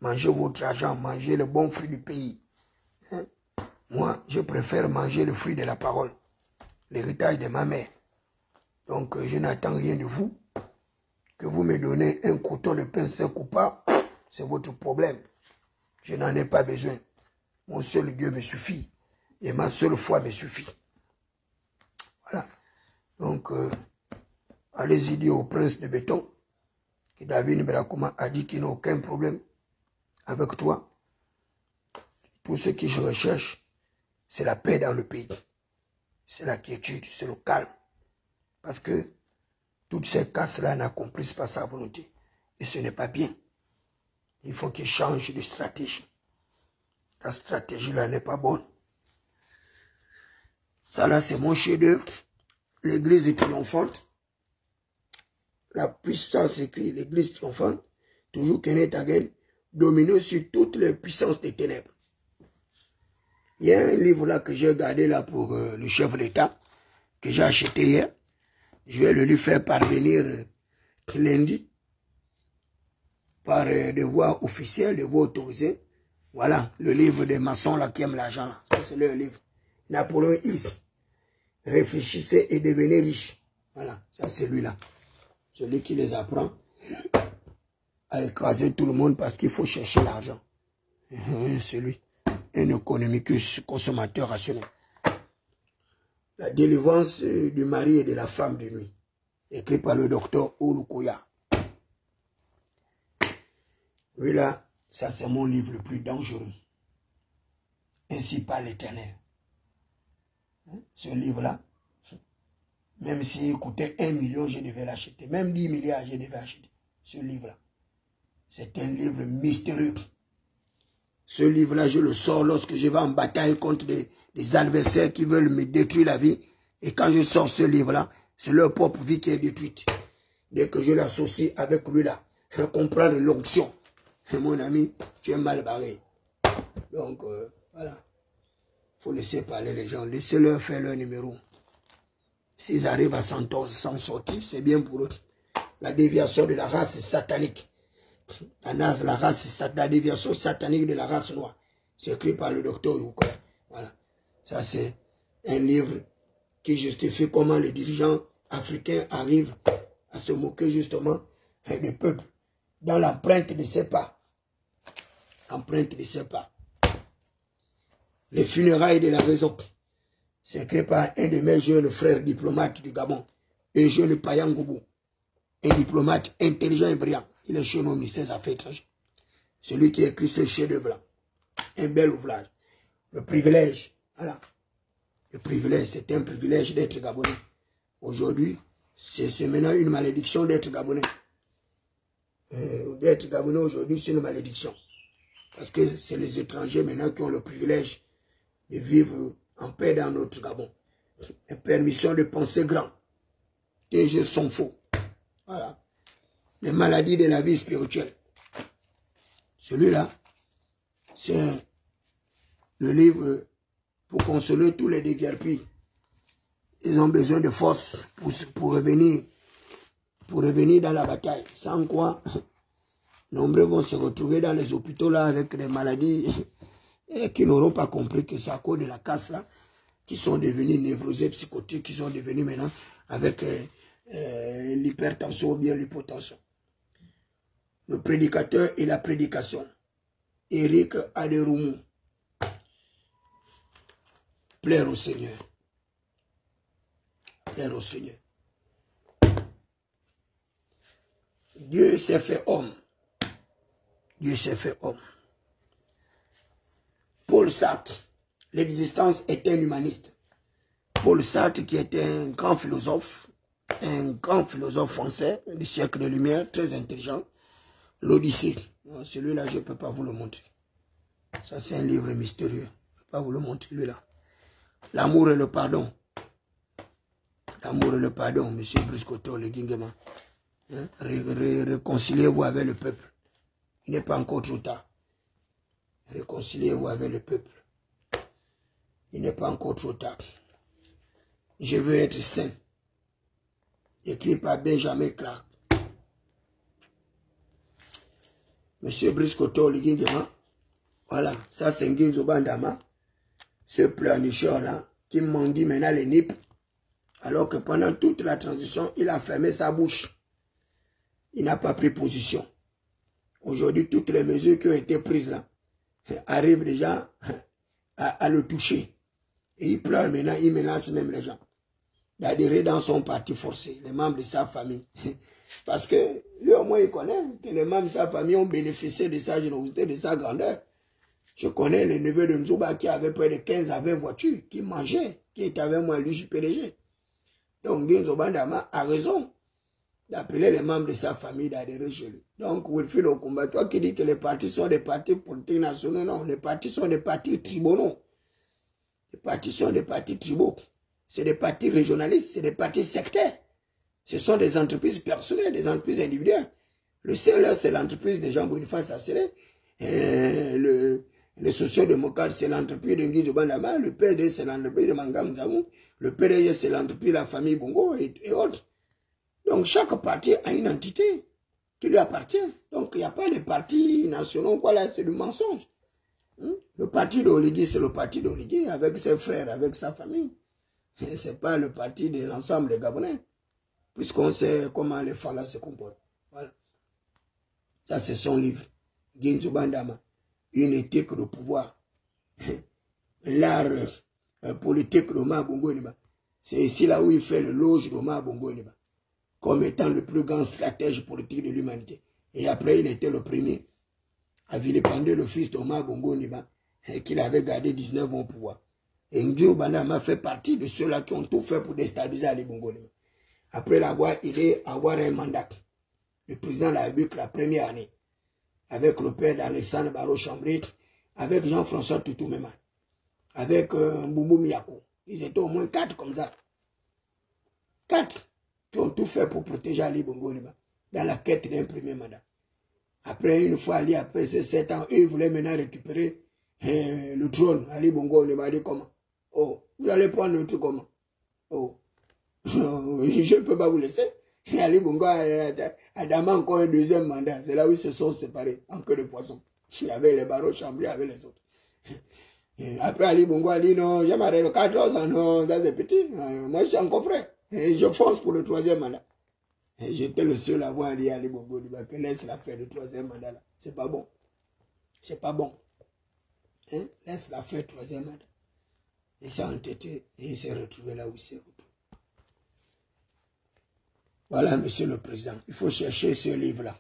mangez votre argent, mangez le bon fruit du pays. Hein? Moi, je préfère manger le fruit de la parole, l'héritage de ma mère. Donc, je n'attends rien de vous. Que vous me donnez un coton de pain sec ou pas, c'est votre problème. Je n'en ai pas besoin. Mon seul Dieu me suffit. Et ma seule foi me suffit. Voilà. Donc, allez-y dire au prince de béton que David Nberakuma a dit qu'il n'a aucun problème avec toi. Tout ce que je recherche, c'est la paix dans le pays. C'est la quiétude, c'est le calme. Parce que toutes ces casses-là n'accomplissent pas sa volonté. Et ce n'est pas bien. Il faut qu'il change de stratégie. La stratégie-là n'est pas bonne. Ça là, c'est mon chef-d'œuvre. L'église est triomphante. La puissance écrit, l'église triomphante. Toujours Kenneth Hagin, dominé sur toutes les puissances des ténèbres. Il y a un livre là que j'ai gardé là pour le chef de l'État, que j'ai acheté hier. Je vais le lui faire parvenir lundi par des voies officielles, des voies autorisées. Voilà, le livre des maçons là qui aiment l'argent. Ça, c'est leur livre. Napoléon Hills. Réfléchissez et devenez riche. Voilà, ça c'est lui-là. Celui qui les apprend à écraser tout le monde parce qu'il faut chercher l'argent. C'est lui. Un économicus consommateur rationnel. La délivrance du mari et de la femme de nuit. Écrit par le docteur Olukoya. Oui là, ça c'est mon livre le plus dangereux. Ainsi parle l'Éternel. Ce livre-là, même s'il coûtait 1 million, je devais l'acheter. Même 10 milliards, je devais acheter ce livre-là. C'est un livre mystérieux. Ce livre-là, je le sors lorsque je vais en bataille contre des adversaires qui veulent me détruire la vie. Et quand je sors ce livre-là, C'est leur propre vie qui est détruite. Dès que je l'associe avec lui là, comprendre l'onction. Mon ami, tu es mal barré. Donc, voilà. Il faut laisser parler les gens. Laissez-leur faire leur numéro. S'ils arrivent à s'en sortir, c'est bien pour eux. La déviation de la race satanique. La déviation satanique de la race noire. C'est écrit par le docteur Yukwe. Voilà. Ça, c'est un livre qui justifie comment les dirigeants africains arrivent à se moquer justement du peuple. Dans l'empreinte de ses pas. Empreinte de ses pas. Les funérailles de la raison. C'est écrit par un de mes jeunes frères diplomates du Gabon. Eugène Payangoubou. Un diplomate intelligent et brillant. Il est chez nous au ministère des Affaires étrangères. Celui qui a écrit ce chef-d'œuvre. Un bel ouvrage. Le privilège. Voilà. Le privilège, c'est un privilège d'être Gabonais. Aujourd'hui, c'est maintenant une malédiction d'être Gabonais. D'être Gabonais aujourd'hui, c'est une malédiction. Parce que c'est les étrangers maintenant qui ont le privilège de vivre en paix dans notre Gabon. La permission de penser grand. Les jeux sont faux. Voilà. Les maladies de la vie spirituelle. Celui-là, c'est le livre pour consoler tous les déguerpis. Ils ont besoin de force pour revenir dans la bataille. Sans quoi, nombreux vont se retrouver dans les hôpitaux là avec des maladies et qui n'auront pas compris que c'est à cause de la casse là, qui sont devenus névrosés psychotiques, qui sont devenus maintenant avec l'hypertension ou bien l'hypotension. Le prédicateur et la prédication. Éric Aderoumou. Plaire au Seigneur. Plaire au Seigneur. Dieu s'est fait homme. Dieu s'est fait homme. Paul Sartre, l'existence est un humaniste. Paul Sartre qui était un grand philosophe français du siècle des Lumières, très intelligent. L'Odyssée. Celui-là, je ne peux pas vous le montrer. Ça, c'est un livre mystérieux. Je ne peux pas vous le montrer, lui-là. L'amour et le pardon. L'amour et le pardon, monsieur Brice Koto, le Guingueman. Réconciliez-vous avec le peuple. Il n'est pas encore trop tard. Réconciliez-vous avec le peuple. Il n'est pas encore trop tard. Je veux être saint. Écrit par Benjamin Clark. Monsieur Brice Koto, le Guingueman. Voilà, ça c'est Nguinzo Bandama. Ce pleurnicheur-là, qui m'en dit maintenant les nippes. Alors que pendant toute la transition, il a fermé sa bouche. Il n'a pas pris position. Aujourd'hui, toutes les mesures qui ont été prises là arrivent déjà à le toucher. Et il pleure maintenant, il menace même les gens d'adhérer dans son parti forcé, les membres de sa famille. Parce que lui au moins il connaît que les membres de sa famille ont bénéficié de sa générosité, de sa grandeur. Je connais le neveu de Nzouba qui avait près de 15 à 20 voitures, qui mangeait, qui était avec moi, lui, PDG. Donc, Nguinzo Bandama a raison d'appeler les membres de sa famille d'adhérer chez lui. Donc, Wilfried Okumba, toi qui dis que les partis sont des partis politiques nationaux, non, les partis sont des partis tribunaux. Les partis sont des partis tribaux. C'est des partis régionalistes, c'est des partis sectaires. Ce sont des entreprises personnelles, des entreprises individuelles. Le CLR, c'est l'entreprise de Jean-Boniface Assélé. Le socio-démocrate, c'est l'entreprise de Nguinzo Bandama. Le PD, c'est l'entreprise de Mangam Zamou. Le PDG, c'est l'entreprise de la famille Bongo et autres. Donc, chaque parti a une entité qui lui appartient. Donc, il n'y a pas de partis nationaux. Voilà, c'est du mensonge. Le parti d'Oligui, c'est le parti d'Oligui avec ses frères, avec sa famille. Ce n'est pas le parti de l'ensemble des Gabonais. Puisqu'on sait comment les Falas se comportent. Voilà. Ça, c'est son livre. Nguinzo Bandama. Une éthique de pouvoir. L'art politique d'Omar Bongo Ndiba. C'est ici là où il fait le loge d'Omar Bongo Ndiba. Comme étant le plus grand stratège politique de l'humanité. Et après, il était le premier à vilipender le fils d'Omar Bongo Ndiba, qu'il avait gardé 19 ans au pouvoir. Et Nguinzo Bandama fait partie de ceux-là qui ont tout fait pour déstabiliser Ali Bongo Ndiba. Après l'avoir aidé à avoir un mandat, le président de la République la première année, avec le père d'Alexandre Barreau Chambry, avec Jean-François Toutoumema, avec Mboumou Miyako. Ils étaient au moins 4 comme ça. 4. qui ont tout fait pour protéger Ali Bongo dans la quête d'un premier mandat. Après, une fois Ali, après ces 7 ans, eux, ils voulaient maintenant récupérer le trône. Ali Bongo m'a dit comment? Oh, vous allez prendre le truc comment? Oh, je ne peux pas vous laisser. Et Ali Bongo a demandé encore un deuxième mandat. C'est là où ils se sont séparés en queue de poisson. Il y avait les barreaux chambrés avec les autres. Et après Ali Bongo a dit non, j'ai marre de 14 ans, non, ça c'est petit. Moi je suis encore frais. Et je fonce pour le 3e mandat. Et j'étais le seul à avoir dit à Ali Bongo que laisse la faire le 3e mandat là. C'est pas bon. C'est pas bon. Hein? Laisse la faire le 3e mandat. Il s'est entêté et il s'est retrouvé là où il s'est retrouvé. Voilà, monsieur le président. Il faut chercher ce livre-là.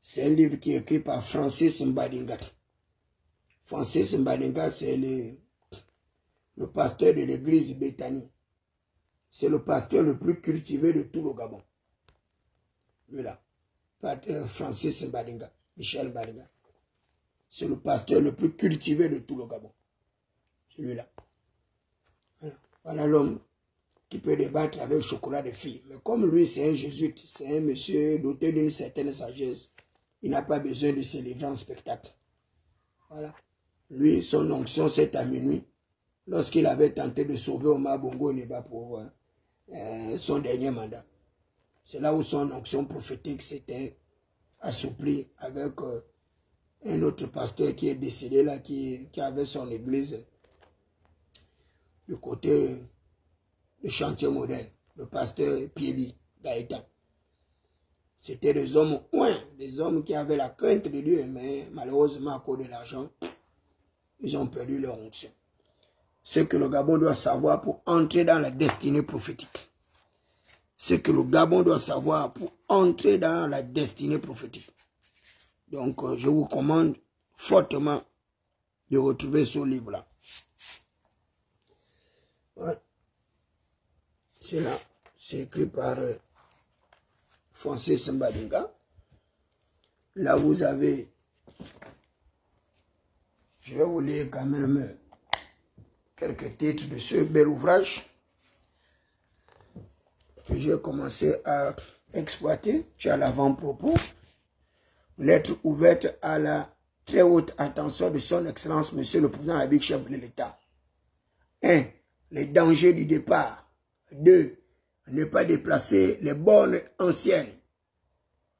C'est un livre qui est écrit par Francis Mbadinga. Francis Mbadinga, c'est le pasteur de l'église Bethany. C'est le pasteur le plus cultivé de tout le Gabon. Voilà. Francis Mbadinga. Michel Mbadinga. C'est le pasteur le plus cultivé de tout le Gabon. Celui-là. Voilà l'homme qui peut débattre avec chocolat de fille. Mais comme lui, c'est un jésuite, c'est un monsieur doté d'une certaine sagesse, il n'a pas besoin de se livrer en spectacle. Voilà. Lui, son onction, c'est à minuit, lorsqu'il avait tenté de sauver Omar Bongo Ondimba pour son dernier mandat. C'est là où son onction prophétique s'était assouplie avec un autre pasteur qui est décédé là, qui avait son église du côté du chantier moderne, le pasteur Piebi Gaëtan. C'était des hommes des hommes qui avaient la crainte de Dieu, mais malheureusement à cause de l'argent, ils ont perdu leur onction. Ce que le Gabon doit savoir pour entrer dans la destinée prophétique. Ce que le Gabon doit savoir pour entrer dans la destinée prophétique. Donc, je vous recommande fortement de retrouver ce livre-là. Voilà. C'est là, c'est écrit par Francis Mbadinga. Là, vous avez, je vais vous lire quand même quelques titres de ce bel ouvrage que j'ai commencé à exploiter. J'ai à l'avant-propos. Lettre ouverte à la très haute attention de son Excellence, Monsieur le Président Abik, chef de l'État. 1. Les dangers du départ. 2. Ne pas déplacer les bornes anciennes.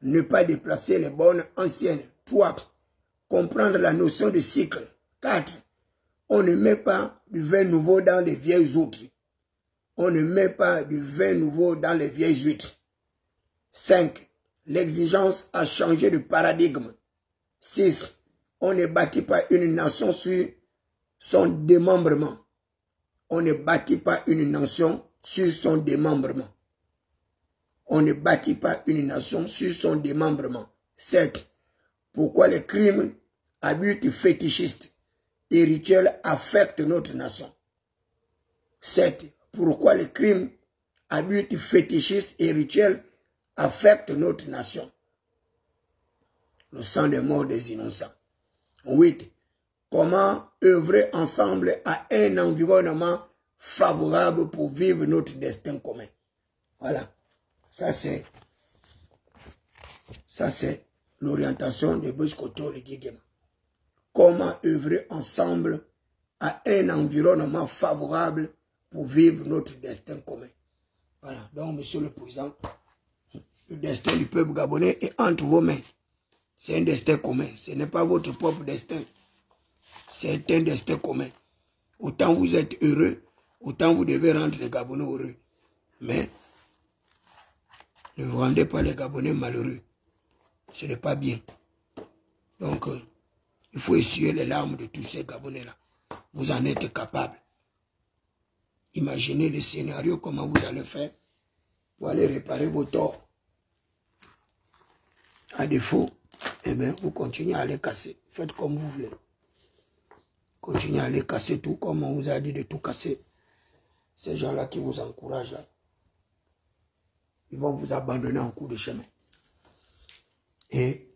Ne pas déplacer les bornes anciennes. 3. Comprendre la notion de cycle. 4. On ne met pas du vin nouveau dans les vieilles outres. On ne met pas du vin nouveau dans les vieilles huîtres. 5. L'exigence a changé de paradigme. 6. On ne bâtit pas une nation sur son démembrement. On ne bâtit pas une nation sur son démembrement. On ne bâtit pas une nation sur son démembrement. 7. Pourquoi les crimes à but fétichiste et rituels affectent notre nation. 7. Pourquoi les crimes à but fétichiste et rituels affectent notre nation. Le sang des morts des innocents. 8. Comment œuvrer ensemble à un environnement favorable pour vivre notre destin commun. Voilà. Ça c'est l'orientation de Boscoto Ligigema. Comment œuvrer ensemble à un environnement favorable pour vivre notre destin commun. Voilà. Donc, Monsieur le Président, le destin du peuple gabonais est entre vos mains. C'est un destin commun. Ce n'est pas votre propre destin. C'est un destin commun. Autant vous êtes heureux, autant vous devez rendre les Gabonais heureux. Mais ne vous rendez pas les Gabonais malheureux. Ce n'est pas bien. Donc, il faut essuyer les larmes de tous ces Gabonais-là. Vous en êtes capable. Imaginez le scénario, comment vous allez faire pour aller réparer vos torts. À défaut, eh bien, vous continuez à les casser. Faites comme vous voulez. Continuez à les casser tout comme on vous a dit de tout casser. Ces gens-là qui vous encouragent, là, ils vont vous abandonner en cours de chemin. Et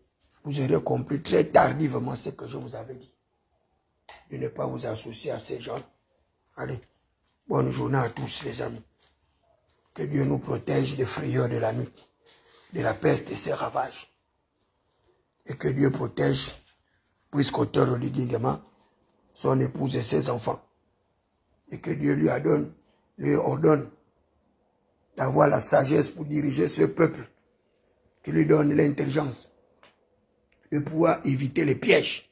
vous aurez compris très tardivement ce que je vous avais dit. De ne pas vous associer à ces gens. Allez, bonne journée à tous les amis. Que Dieu nous protège des frayeurs de la nuit, de la peste et ses ravages. Et que Dieu protège, puisqu'auteur de l'iguinement, son épouse et ses enfants. Et que Dieu lui ordonne d'avoir la sagesse pour diriger ce peuple, qui lui donne l'intelligence de pouvoir éviter les pièges.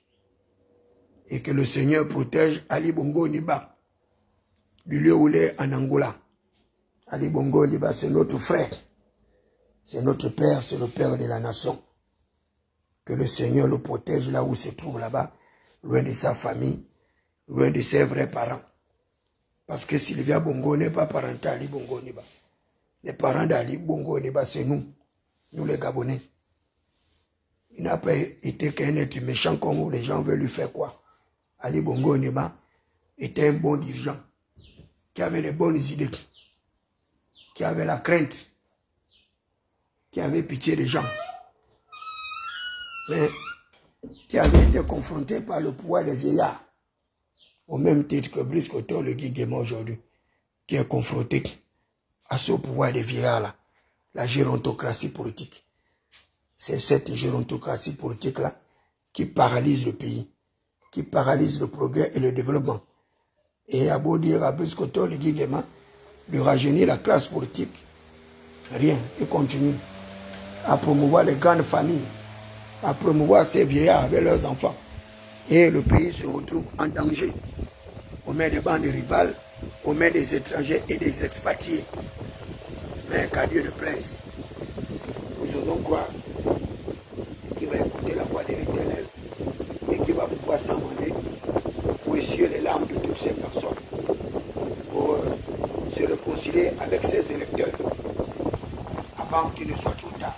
Et que le Seigneur protège Ali Bongo Niba, du lieu où il est en Angola. Ali Bongo Niba, c'est notre frère, c'est notre père, c'est le père de la nation. Que le Seigneur le protège là où il se trouve là-bas, loin de sa famille, loin de ses vrais parents. Parce que Sylvia Bongo n'est pas parenté à Ali Bongo Niba. Les parents d'Ali Bongo Niba, c'est nous les Gabonais. Il n'a pas été qu'un être méchant comme les gens veulent lui faire quoi. Ali Bongo Niba était un bon dirigeant, qui avait les bonnes idées, qui avait la crainte, qui avait pitié des gens, mais qui avait été confronté par le pouvoir des vieillards, au même titre que Brice Koto, le Guiguéma aujourd'hui, qui est confronté à ce pouvoir des vieillards-là, la gérontocratie politique. C'est cette gérontocratie politique-là qui paralyse le pays, qui paralyse le progrès et le développement. Et à beau dire à Brice Koto, le Guiguéma, de rajeunir la classe politique, rien, il continue à promouvoir les grandes familles, à promouvoir ces vieillards avec leurs enfants. Et le pays se retrouve en danger, aux mains des bandes rivales, aux mains des étrangers et des expatriés. Mais qu'à Dieu ne plaise, nous osons croire qu'il va écouter la voix de l'Éternel et qu'il va pouvoir s'amender pour essuyer les larmes de toutes ces personnes, pour se réconcilier avec ses électeurs avant qu'il ne soit trop tard.